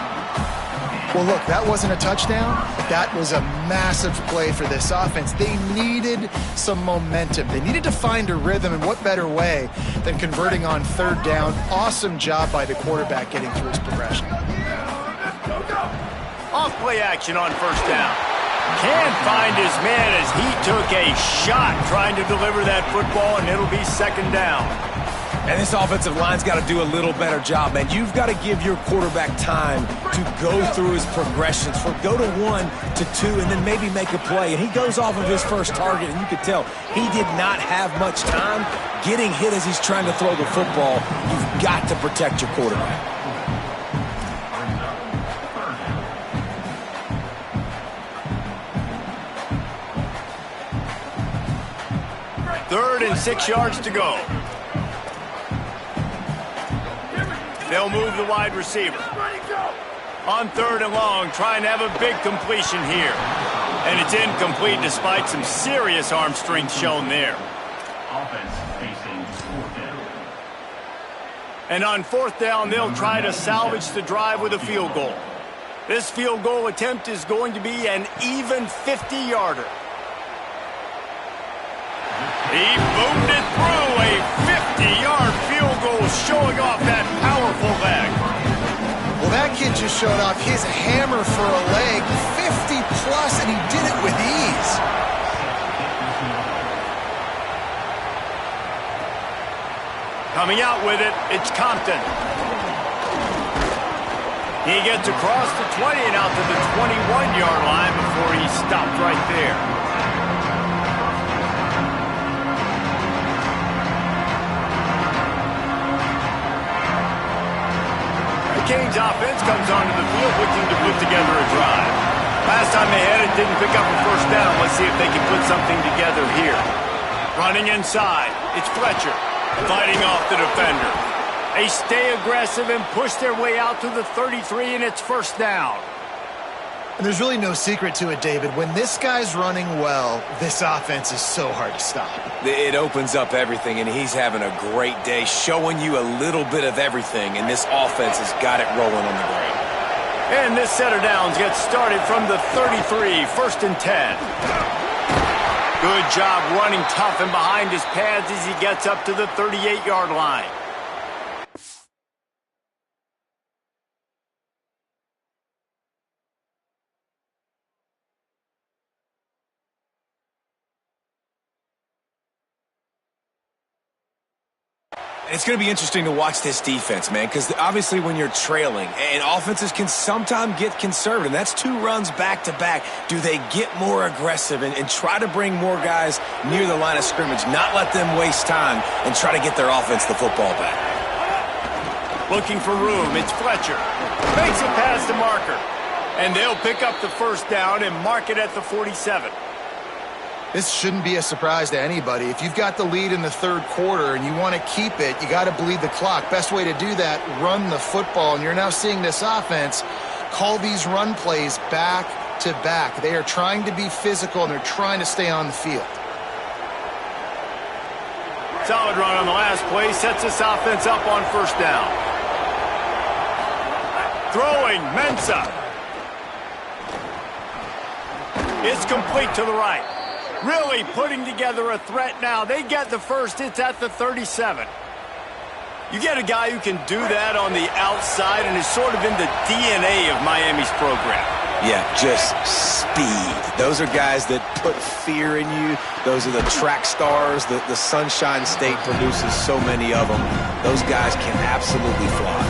Well, look, that wasn't a touchdown. That was a massive play for this offense. They needed some momentum. They needed to find a rhythm, and what better way than converting on 3rd down. Awesome job by the quarterback getting through his progression. Off play action on 1st down. Can't find his man as he took a shot trying to deliver that football, and it'll be 2nd down. And this offensive line's got to do a little better job, man. You've got to give your quarterback time to go through his progressions. Go to 1 to 2 and then maybe make a play. And he goes off of his first target, and you could tell he did not have much time getting hit as he's trying to throw the football. You've got to protect your quarterback. 3rd and 6 yards to go. They'll move the wide receiver. On 3rd and long, trying to have a big completion here. And it's incomplete despite some serious arm strength shown there. And on 4th down, they'll try to salvage the drive with a field goal. This field goal attempt is going to be an even 50-yarder. He boomed it through, a 50-yard field goal showing off that powerful leg. Well, that kid just showed off his hammer for a leg, 50-plus, and he did it with ease. Coming out with it, it's Compton. He gets across the 20 and out to the 21-yard line before he stopped right there. Canes offense comes onto the field looking to put together a drive. Last time they had it, didn't pick up a first down. Let's see if they can put something together here. Running inside, it's Fletcher fighting off the defender. They stay aggressive and push their way out to the 33, and it's first down. And there's really no secret to it, David. When this guy's running well, this offense is so hard to stop. It opens up everything, and he's having a great day, showing you a little bit of everything, and this offense has got it rolling on the ground. And this set of downs gets started from the 33, first and 10. Good job running tough and behind his pads as he gets up to the 38-yard line. It's going to be interesting to watch this defense, man, because obviously when you're trailing, and offenses can sometimes get conservative. That's 2 runs back-to-back. Do they get more aggressive and try to bring more guys near the line of scrimmage, not let them waste time, and try to get their offense the football back? Looking for room, it's Fletcher. Makes it past the marker. And they'll pick up the first down and mark it at the 47. This shouldn't be a surprise to anybody. If you've got the lead in the third quarter and you want to keep it, you got to bleed the clock. Best way to do that, run the football. And you're now seeing this offense call these run plays back to back. They are trying to be physical, and they're trying to stay on the field. Solid run on the last play, sets this offense up on first down. Throwing, Mensah. It's complete to the right. Really putting together a threat now. They get the first. It's at the 37. You get a guy who can do that on the outside and is sort of in the DNA of Miami's program. Yeah, just speed. Those are guys that put fear in you. Those are the track stars. The Sunshine State produces so many of them. Those guys can absolutely fly.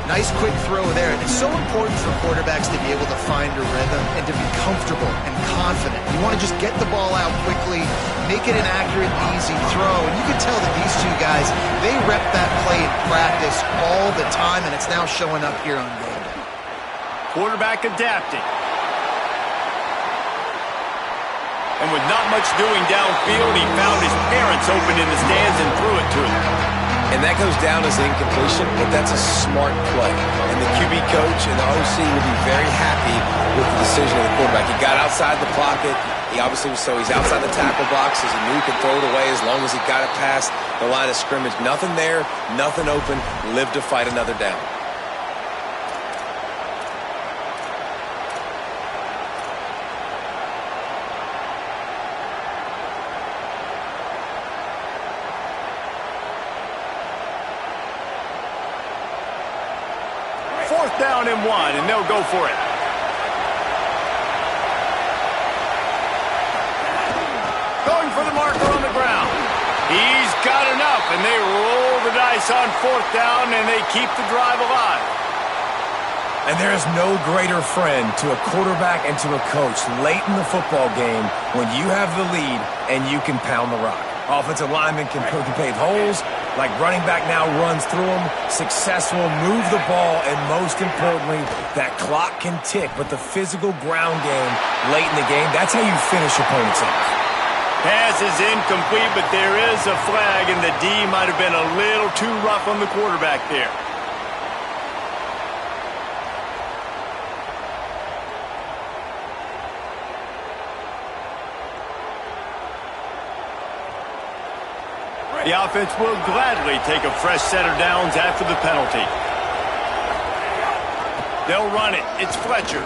Nice quick throw there. And it's so important for quarterbacks to be able to find a rhythm and to be comfortable and confident. You want to just get the ball out quickly, make it an accurate, easy throw. And you can tell that these two guys, they rep that play in practice all the time, and it's now showing up here on game day. Quarterback adapting. And with not much doing downfield, he found his parents open in the stands and threw it to him. And that goes down as incompletion, but that's a smart play. And the QB coach and the OC will be very happy with the decision of the quarterback. He got outside the pocket. He obviously was he's outside the tackle box as he knew he could throw it away as long as he got it past the line of scrimmage. Nothing there, nothing open. Live to fight another down. Fourth down and 1, and they'll go for it. Going for the marker on the ground. He's got enough, and they roll the dice on fourth down, and they keep the drive alive. And there is no greater friend to a quarterback and to a coach late in the football game when you have the lead and you can pound the rock. Offensive linemen can pave holes, like running back now runs through them, successful, move the ball, and most importantly, that clock can tick. But the physical ground game late in the game, that's how you finish opponents off. Pass is incomplete, but there is a flag, and the D might have been a little too rough on the quarterback there. The offense will gladly take a fresh set of downs after the penalty. They'll run it. It's Fletcher.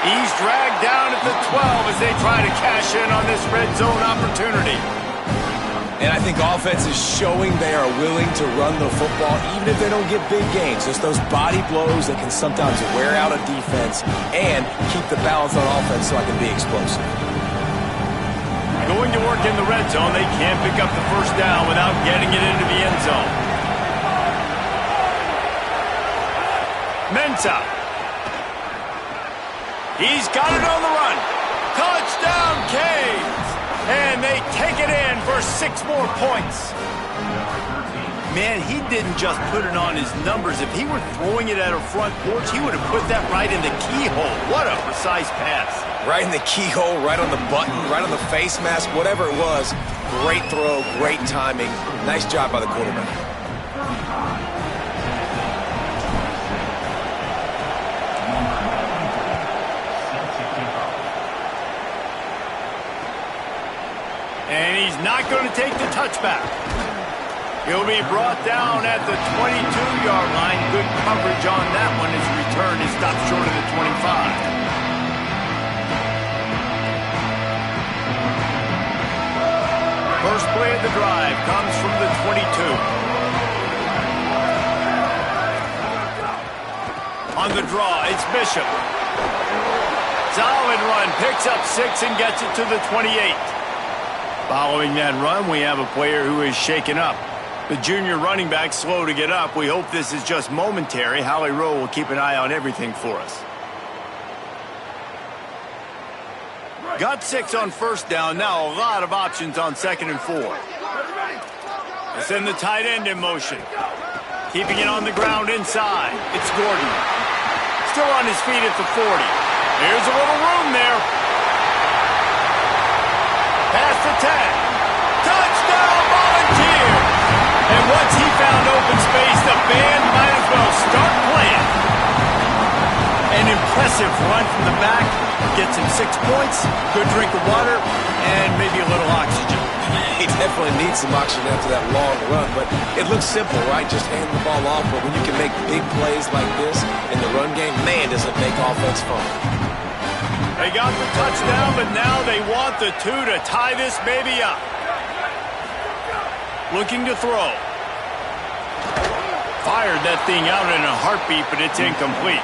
He's dragged down at the 12 as they try to cash in on this red zone opportunity. And I think offense is showing they are willing to run the football even if they don't get big gains. Just those body blows that can sometimes wear out a defense and keep the balance on offense so I can be explosive. Going to work in the red zone, they can't pick up the first down without getting it into the end zone. Mensah. He's got it on the run. Touchdown, Canes! And they take it in for 6 more points. Man, he didn't just put it on his numbers. If he were throwing it at a front porch, he would have put that right in the keyhole. What a precise pass. Right in the keyhole, right on the button, right on the face mask, whatever it was. Great throw, great timing. Nice job by the quarterback. And he's not going to take the touchback. He'll be brought down at the 22-yard line. Good coverage on that one. His return is stopped short of the 25. First play of the drive comes from the 22. On the draw, it's Bishop. Solid run, picks up 6 and gets it to the 28. Following that run, we have a player who is shaken up. The junior running back slow to get up. We hope this is just momentary. Howie Rowe will keep an eye on everything for us. Got 6 on first down. Now a lot of options on 2nd and 4. They send the tight end in motion. Keeping it on the ground inside. It's Gordon. Still on his feet at the 40. Here's a little room there. Past the 10. Touchdown, Volunteer! And once he found open space, the band might as well start playing. An impressive run from the back. Gets him 6 points, good drink of water, and maybe a little oxygen. He definitely needs some oxygen after that long run, but it looks simple, right? Just hand the ball off, but when you can make big plays like this in the run game, man, does it make offense fun. They got the touchdown, but now they want the 2 to tie this baby up. Looking to throw. Fired that thing out in a heartbeat, but it's incomplete.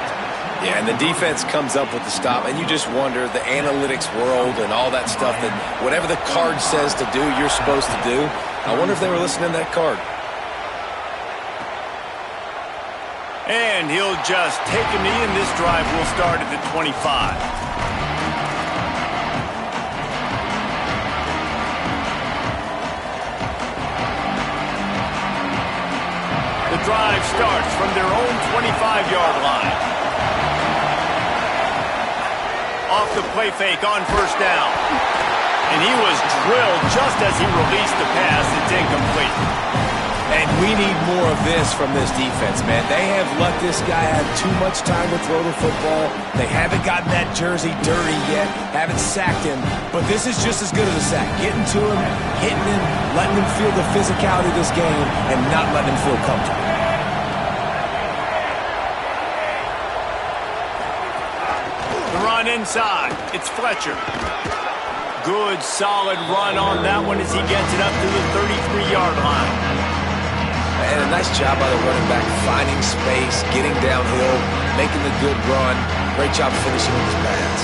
Yeah, and the defense comes up with the stop, and you just wonder, the analytics world and all that stuff, that whatever the card says to do, you're supposed to do. I wonder if they were listening to that card. And he'll just take a knee, and this drive will start at the 25. The drive starts from their own 25-yard line. Off the play fake on first down. And he was drilled just as he released the pass. It's incomplete. And we need more of this from this defense, man. They have let this guy have too much time to throw the football. They haven't gotten that jersey dirty yet, haven't sacked him. But this is just as good as a sack. Getting to him, hitting him, letting him feel the physicality of this game, and not letting him feel comfortable. Inside, it's Fletcher. Good, solid run on that one as he gets it up to the 33-yard line. And a nice job by the running back, finding space, getting downhill, making the good run. Great job finishing with his pads.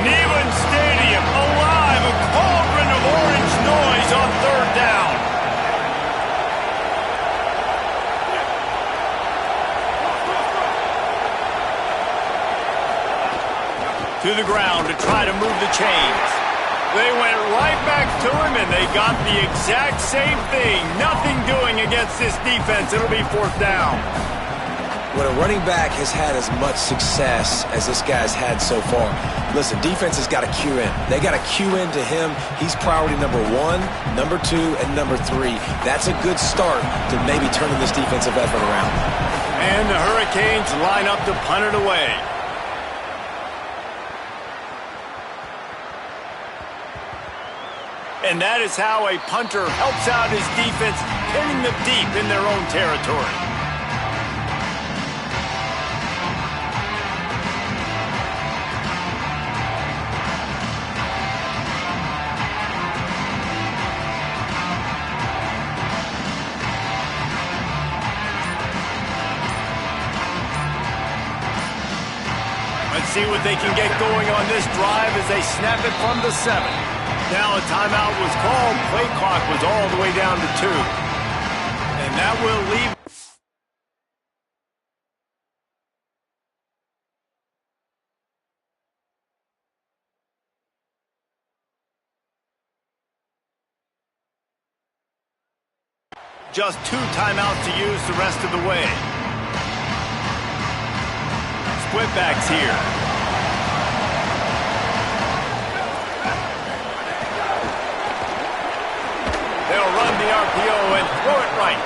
Neyland Stadium, alive, a cauldron of orange noise on 3rd down. To the ground to try to move the chains. They went right back to him, and they got the exact same thing. Nothing doing against this defense. It'll be 4th down. When a running back has had as much success as this guy's had so far, listen, defense has got to cue in. They got to cue in to him. He's priority number 1, number 2, and number 3. That's a good start to maybe turning this defensive effort around. And the Hurricanes line up to punt it away. And that is how a punter helps out his defense, hitting them deep in their own territory. Let's see what they can get going on this drive as they snap it from the 7. Now a timeout was called. Play clock was all the way down to 2. And that will leave. just 2 timeouts to use the rest of the way. Split backs here. They'll run the RPO and throw it right.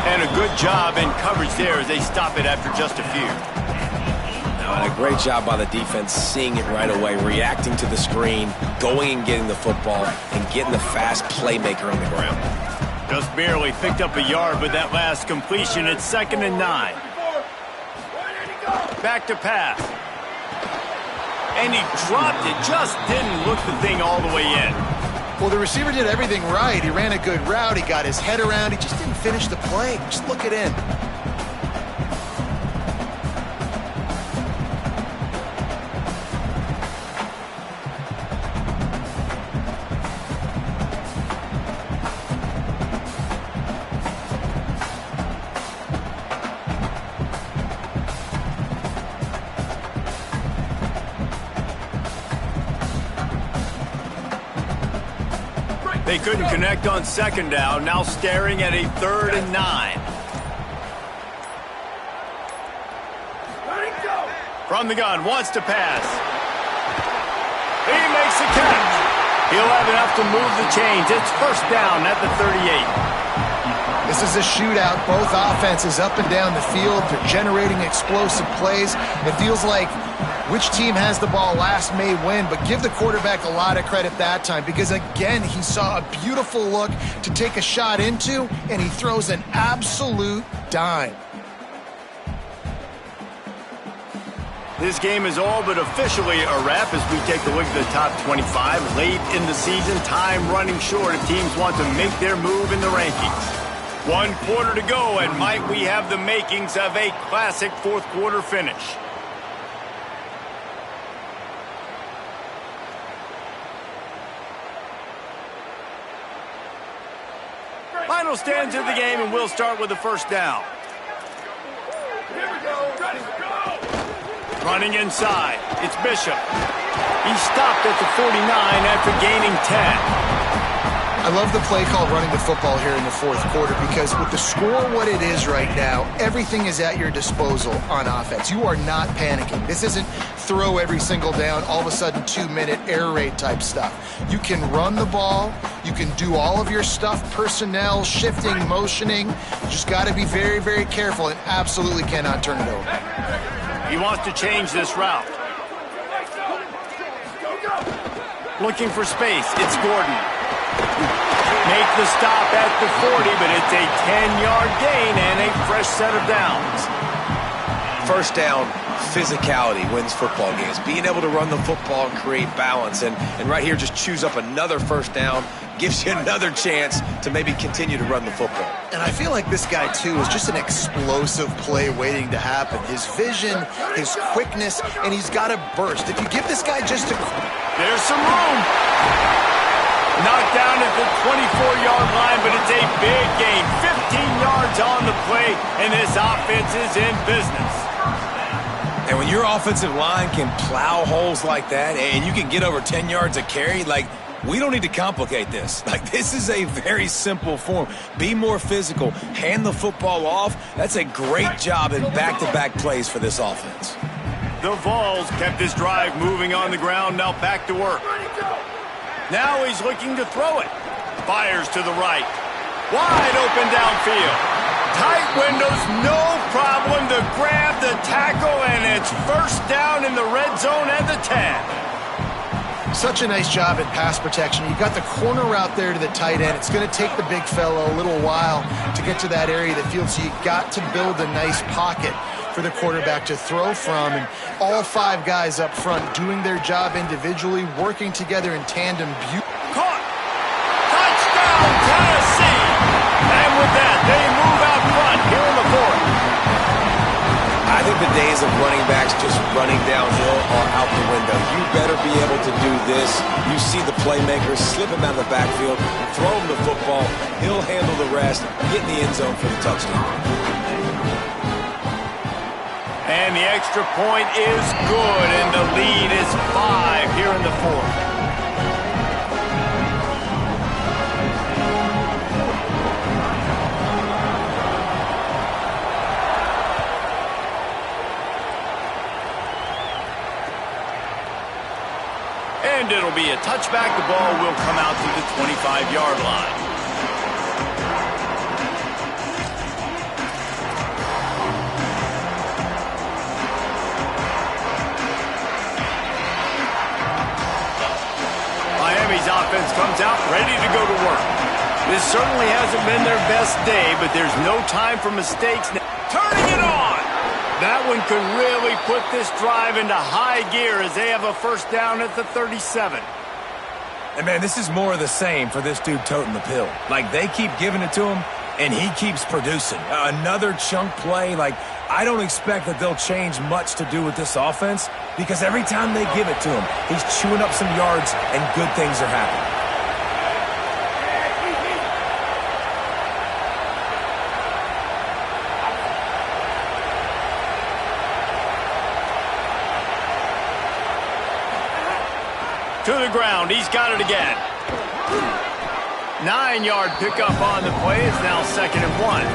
And a good job in coverage there as they stop it after just a few. And a great job by the defense seeing it right away, reacting to the screen, going and getting the football, and getting the fast playmaker on the ground. Just barely picked up a yard with that last completion. It's 2nd and 9. Back to pass. And he dropped it. Just didn't look the thing all the way in. Well, the receiver did everything right. He ran a good route. He got his head around. He just didn't finish the play. Just look it in. They couldn't connect on 2nd down, now staring at a 3rd and 9. From the gun, wants to pass. He makes the catch. He'll have enough to move the chains. It's 1st down at the 38. This is a shootout. Both offenses up and down the field. They're generating explosive plays. It feels like which team has the ball last may win, but give the quarterback a lot of credit that time because, again, he saw a beautiful look to take a shot into, and he throws an absolute dime. This game is all but officially a wrap as we take a look at the top 25. Late in the season, time running short if teams want to make their move in the rankings. 1 quarter to go, and might we have the makings of a classic 4th quarter finish. Final stands of the game, and we'll start with the 1st down. Running inside, it's Bishop. He stopped at the 49 after gaining 10. I love the play call running the football here in the 4th quarter because with the score what it is right now, everything is at your disposal on offense. You are not panicking. This isn't throw every single down, all of a sudden 2-minute air raid type stuff. You can run the ball. You can do all of your stuff, personnel, shifting, motioning. You just got to be very, very careful and absolutely cannot turn it over. He wants to change this route. Looking for space. It's Gordon. Make the stop at the 40, but it's a 10-yard gain and a fresh set of downs. 1st down, physicality wins football games. Being able to run the football and create balance. And right here, just choose up another 1st down, gives you another chance to maybe continue to run the football. And I feel like this guy, too, is just an explosive play waiting to happen. His vision, his quickness, and he's got to burst. If you give this guy just a... There's some room. Knocked down at the 24-yard line, but it's a big gain. 15 yards on the play, and this offense is in business. And when your offensive line can plow holes like that and you can get over 10 yards a carry, like, we don't need to complicate this. Like, this is a very simple form. Be more physical. Hand the football off. That's a great job in back-to-back plays for this offense. The Vols kept this drive moving on the ground. Now back to work. Now he's looking to throw it. Fires to the right. Wide open downfield. Tight windows, no problem to grab the tackle, and it's 1st down in the red zone at the 10. Such a nice job at pass protection. You got the corner route there to the tight end. It's going to take the big fella a little while to get to that area of the field, so you got to build a nice pocket for the quarterback to throw from. And all 5 guys up front doing their job individually, working together in tandem. Caught! Touchdown, Tennessee! And with that, they move out front here in the 4th. I think the days of running backs just running downhill are out the window. You better be able to do this. You see the playmakers, slip him out of the backfield, throw him the football, he'll handle the rest, get in the end zone for the touchdown. And the extra point is good, and the lead is 5 here in the 4th. be a touchback. The ball will come out to the 25-yard line. Miami's offense comes out ready to go to work. This certainly hasn't been their best day, but there's no time for mistakes. Turning it on! That one could really put this drive into high gear as they have a first down at the 37. And, man, this is more of the same for this dude toting the pill. Like, they keep giving it to him, and he keeps producing. Another chunk play. Like, I don't expect that they'll change much to do with this offense because every time they give it to him, he's chewing up some yards and good things are happening. To the ground, he's got it again. 9-yard pickup on the play. It's now 2nd and 1.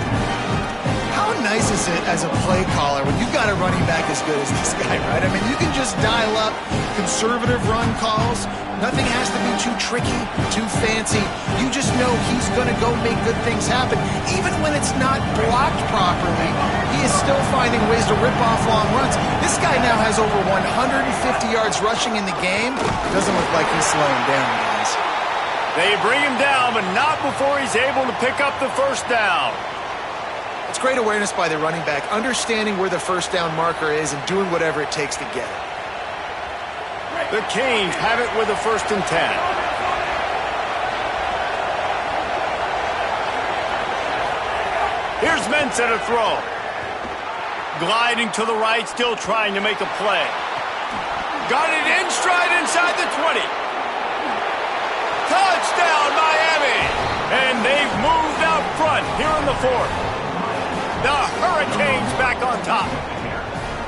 How nice is it as a play caller when you've got a running back as good as this guy, right? I mean, you can just dial up conservative run calls. Nothing has to be too tricky, too fancy. You just know he's going to go make good things happen. Even when it's not blocked properly, he is still finding ways to rip off long runs. This guy now has over 150 yards rushing in the game. Doesn't look like he's slowing down, guys. They bring him down, but not before he's able to pick up the first down. It's great awareness by the running back, understanding where the first down marker is and doing whatever it takes to get it. The Canes have it with a 1st and 10. Here's Mensah to throw. Gliding to the right, still trying to make a play. Got it in stride inside the 20. Touchdown, Miami! And they've moved out front here in the 4th. The Hurricanes back on top.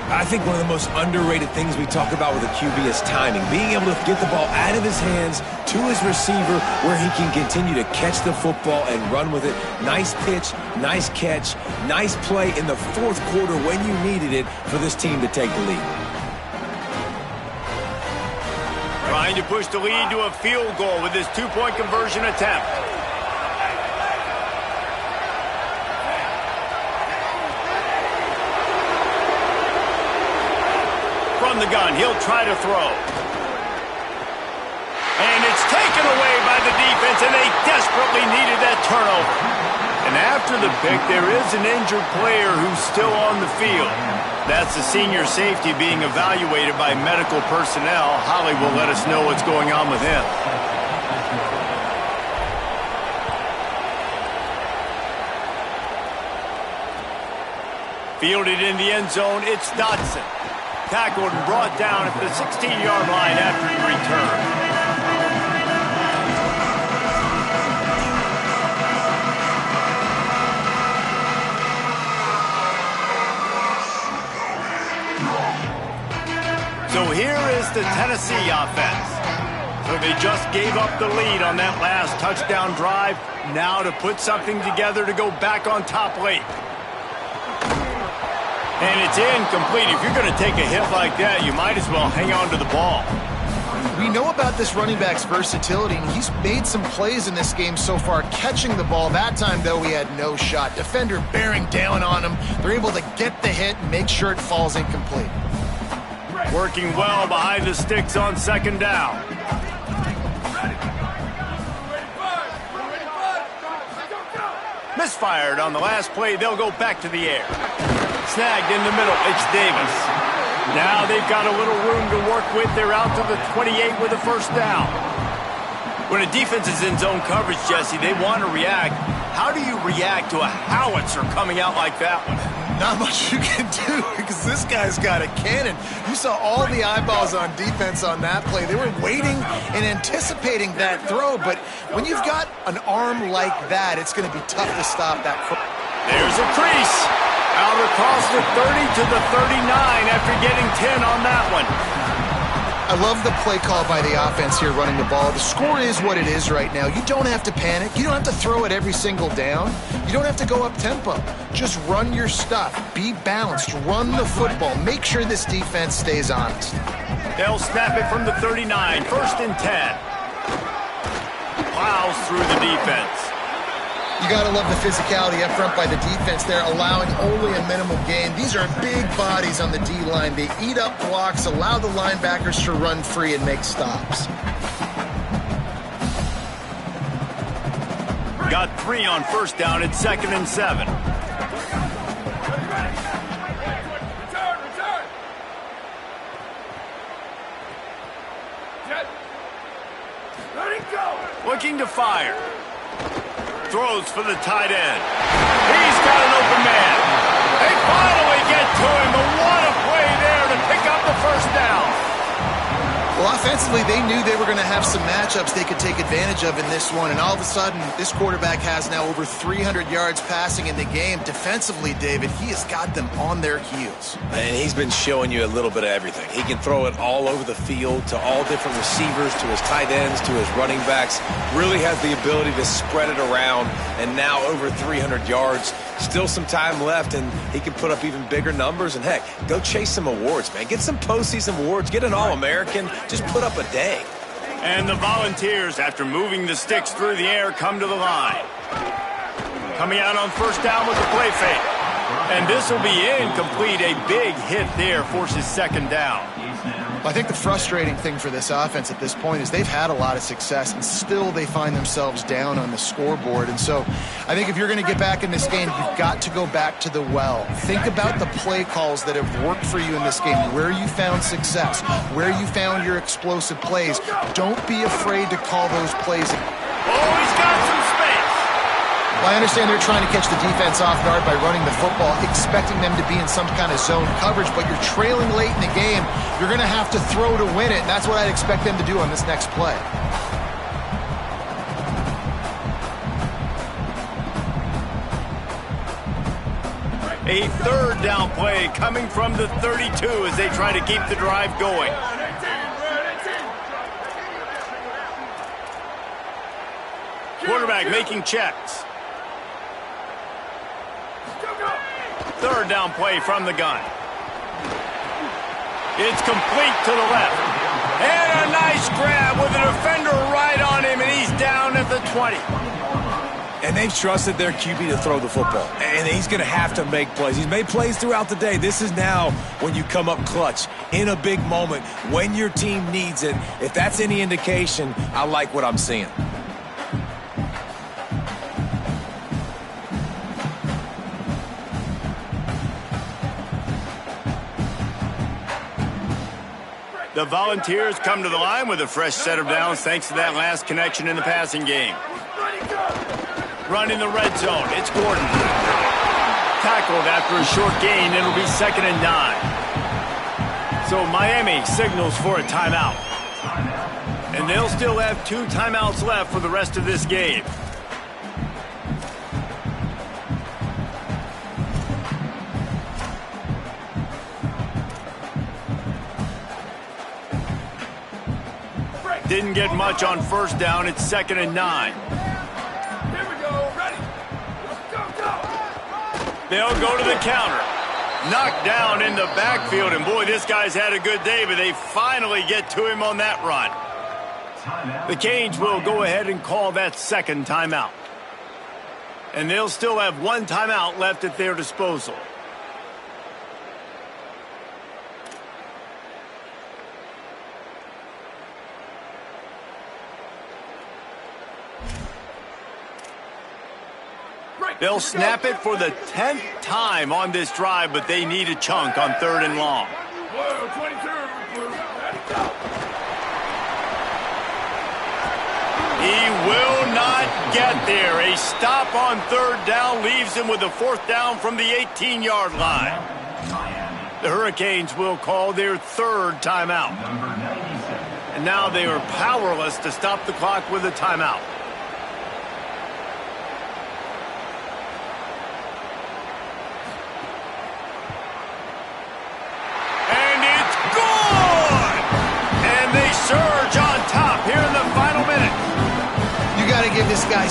I think one of the most underrated things we talk about with a QB is timing. Being able to get the ball out of his hands to his receiver where he can continue to catch the football and run with it. Nice pitch, nice catch, nice play in the 4th quarter when you needed it for this team to take the lead. Trying to push the lead to a field goal with this 2-point conversion attempt. From the gun, he'll try to throw. And it's taken away by the defense, and they desperately needed that turnover. And after the pick, there is an injured player who's still on the field. That's the senior safety being evaluated by medical personnel. Holly will let us know what's going on with him. Fielded in the end zone, it's Dotson. Tackled and brought down at the 16-yard line after the return. So here is the Tennessee offense. So they just gave up the lead on that last touchdown drive. Now to put something together to go back on top late. And it's incomplete. If you're going to take a hit like that, you might as well hang on to the ball. We know about this running back's versatility, and he's made some plays in this game so far, catching the ball. That time, though, he had no shot. Defender bearing down on him. They're able to get the hit and make sure it falls incomplete. Working well behind the sticks on 2nd down. Misfired on the last play. They'll go back to the air. Snagged in the middle. It's Davis. Now they've got a little room to work with. They're out to the 28 with a first down. When a defense is in zone coverage, Jesse, they want to react. How do you react to a howitzer coming out like that one? Not much you can do because this guy's got a cannon. You saw all the eyeballs on defense on that play. They were waiting and anticipating that throw, but when you've got an arm like that, it's going to be tough to stop that. There's a crease. Out across the 30 to the 39 after getting 10 on that one. I love the play call by the offense here running the ball. The score is what it is right now. You don't have to panic. You don't have to throw it every single down. You don't have to go up tempo. Just run your stuff. Be balanced. Run the football. Make sure this defense stays honest. They'll snap it from the 39. 1st and 10. Plows through the defense. You got to love the physicality up front by the defense there, allowing only a minimal gain. These are big bodies on the D-line. They eat up blocks, allow the linebackers to run free and make stops. Got 3 on 1st down. It's 2nd and 7. Looking to fire. Throws for the tight end. He's got an open man. They finally get to him, but what a play there to pick up the 1st down. Well, offensively, they knew they were going to have some matchups they could take advantage of in this one, and all of a sudden, this quarterback has now over 300 yards passing in the game. Defensively, David, he has got them on their heels. And he's been showing you a little bit of everything. He can throw it all over the field to all different receivers, to his tight ends, to his running backs. Really has the ability to spread it around, and now over 300 yards. Still some time left, and he can put up even bigger numbers. And, heck, go chase some awards, man. Get some postseason awards. Get an All-American. Just put up a day. And the Volunteers, after moving the sticks through the air, come to the line. Coming out on 1st down with the play fake. And this will be incomplete. A big hit there forces 2nd down. Well, I think the frustrating thing for this offense at this point is they've had a lot of success, and still they find themselves down on the scoreboard. And so I think if you're going to get back in this game, you've got to go back to the well. Think about the play calls that have worked for you in this game, where you found success, where you found your explosive plays. Don't be afraid to call those plays. Oh, he's got some space. Well, I understand they're trying to catch the defense off guard by running the football, expecting them to be in some kind of zone coverage, but you're trailing late in the game. You're going to have to throw to win it, and that's what I'd expect them to do on this next play. A 3rd down play coming from the 32 as they try to keep the drive going. Quarterback making checks. 3rd down play from the gun. It's complete to the left. And a nice grab with a defender right on him, and he's down at the 20. And they've trusted their QB to throw the football. And he's going to have to make plays. He's made plays throughout the day. This is now when you come up clutch in a big moment when your team needs it. If that's any indication, I like what I'm seeing. The Volunteers come to the line with a fresh set of downs thanks to that last connection in the passing game. Run in the red zone. It's Gordon. Tackled after a short gain. It'll be 2nd and 9. So Miami signals for a timeout. And they'll still have 2 timeouts left for the rest of this game. Didn't get much on 1st down. It's 2nd and 9. Here we go. Ready. Go. They'll go to the counter. Knocked down in the backfield. And, boy, this guy's had a good day, but they finally get to him on that run. The Canes will go ahead and call that 2nd timeout. And they'll still have 1 timeout left at their disposal. They'll snap it for the 10th time on this drive, but they need a chunk on 3rd and long. He will not get there. A stop on 3rd down leaves him with a 4th down from the 18-yard line. The Hurricanes will call their 3rd timeout. And now they are powerless to stop the clock with a timeout.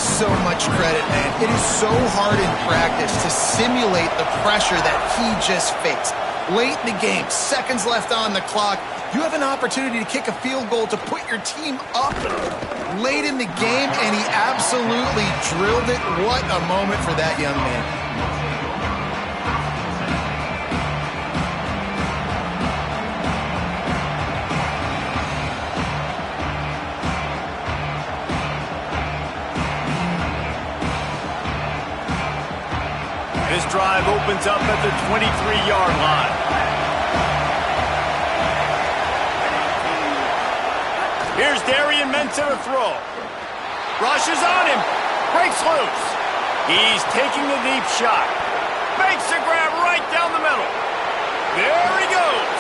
so much credit, man. It is so hard in practice to simulate the pressure that he just faced. Late in the game, seconds left on the clock, you have an opportunity to kick a field goal to put your team up late in the game, and he absolutely drilled it. What a moment for that young man. This drive opens up at the 23-yard line. Here's Darian Mensah to throw. Rushes on him. Breaks loose. He's taking the deep shot. Makes a grab right down the middle. There he goes.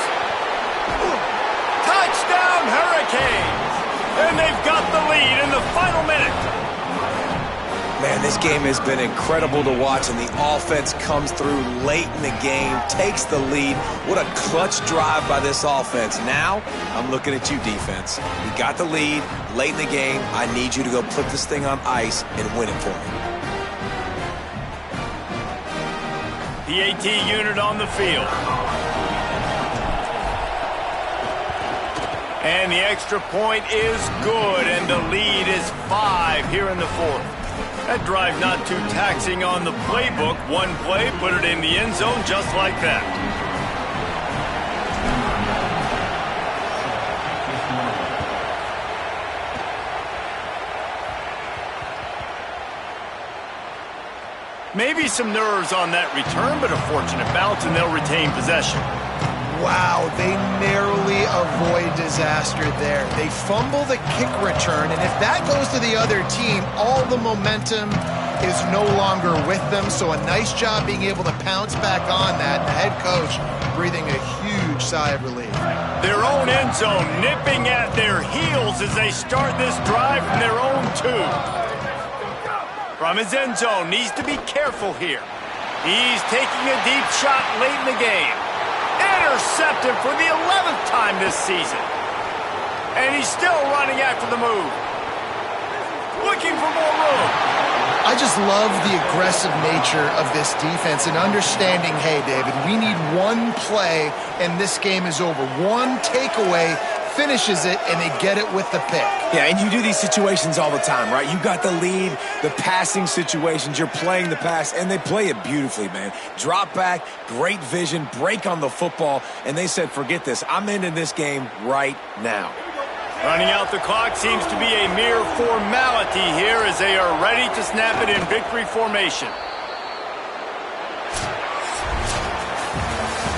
Touchdown, Hurricanes. And they've got the lead in the final minute. Man, this game has been incredible to watch, and the offense comes through late in the game, takes the lead. What a clutch drive by this offense. Now, I'm looking at you, defense. We got the lead late in the game. I need you to go put this thing on ice and win it for me. The AT unit on the field. And the extra point is good, and the lead is 5 here in the fourth. That drive not too taxing on the playbook. One play, put it in the end zone just like that. Maybe some nerves on that return, but a fortunate bounce, and they'll retain possession. Wow, they narrowly avoid disaster there. They fumble the kick return, and if that goes to the other team, all the momentum is no longer with them. So a nice job being able to pounce back on that. The head coach breathing a huge sigh of relief. Their own end zone nipping at their heels as they start this drive from their own 2. From his end zone, needs to be careful here. He's taking a deep shot late in the game. Intercepted for the 11th time this season. And he's still running after the move. Looking for more room. I just love the aggressive nature of this defense and understanding, hey, David, we need one play and this game is over. One takeaway finishes it, and they get it with the pick. Yeah, and you do these situations all the time, right? You got the lead, the passing situations, you're playing the pass, and they play it beautifully, man. Drop back, great vision, break on the football, and they said, forget this. I'm ending this game right now. Running out the clock seems to be a mere formality here as they are ready to snap it in victory formation.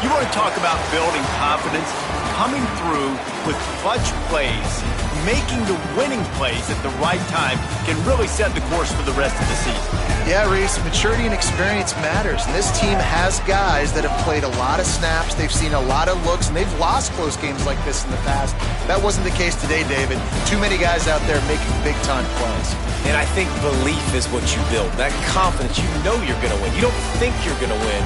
You want to talk about building confidence? Coming through with clutch plays, making the winning plays at the right time can really set the course for the rest of the season. Yeah, Reese, maturity and experience matters. And this team has guys that have played a lot of snaps. They've seen a lot of looks, and they've lost close games like this in the past. That wasn't the case today, David. Too many guys out there making big-time plays. And I think belief is what you build. That confidence, you know you're going to win. You don't think you're going to win.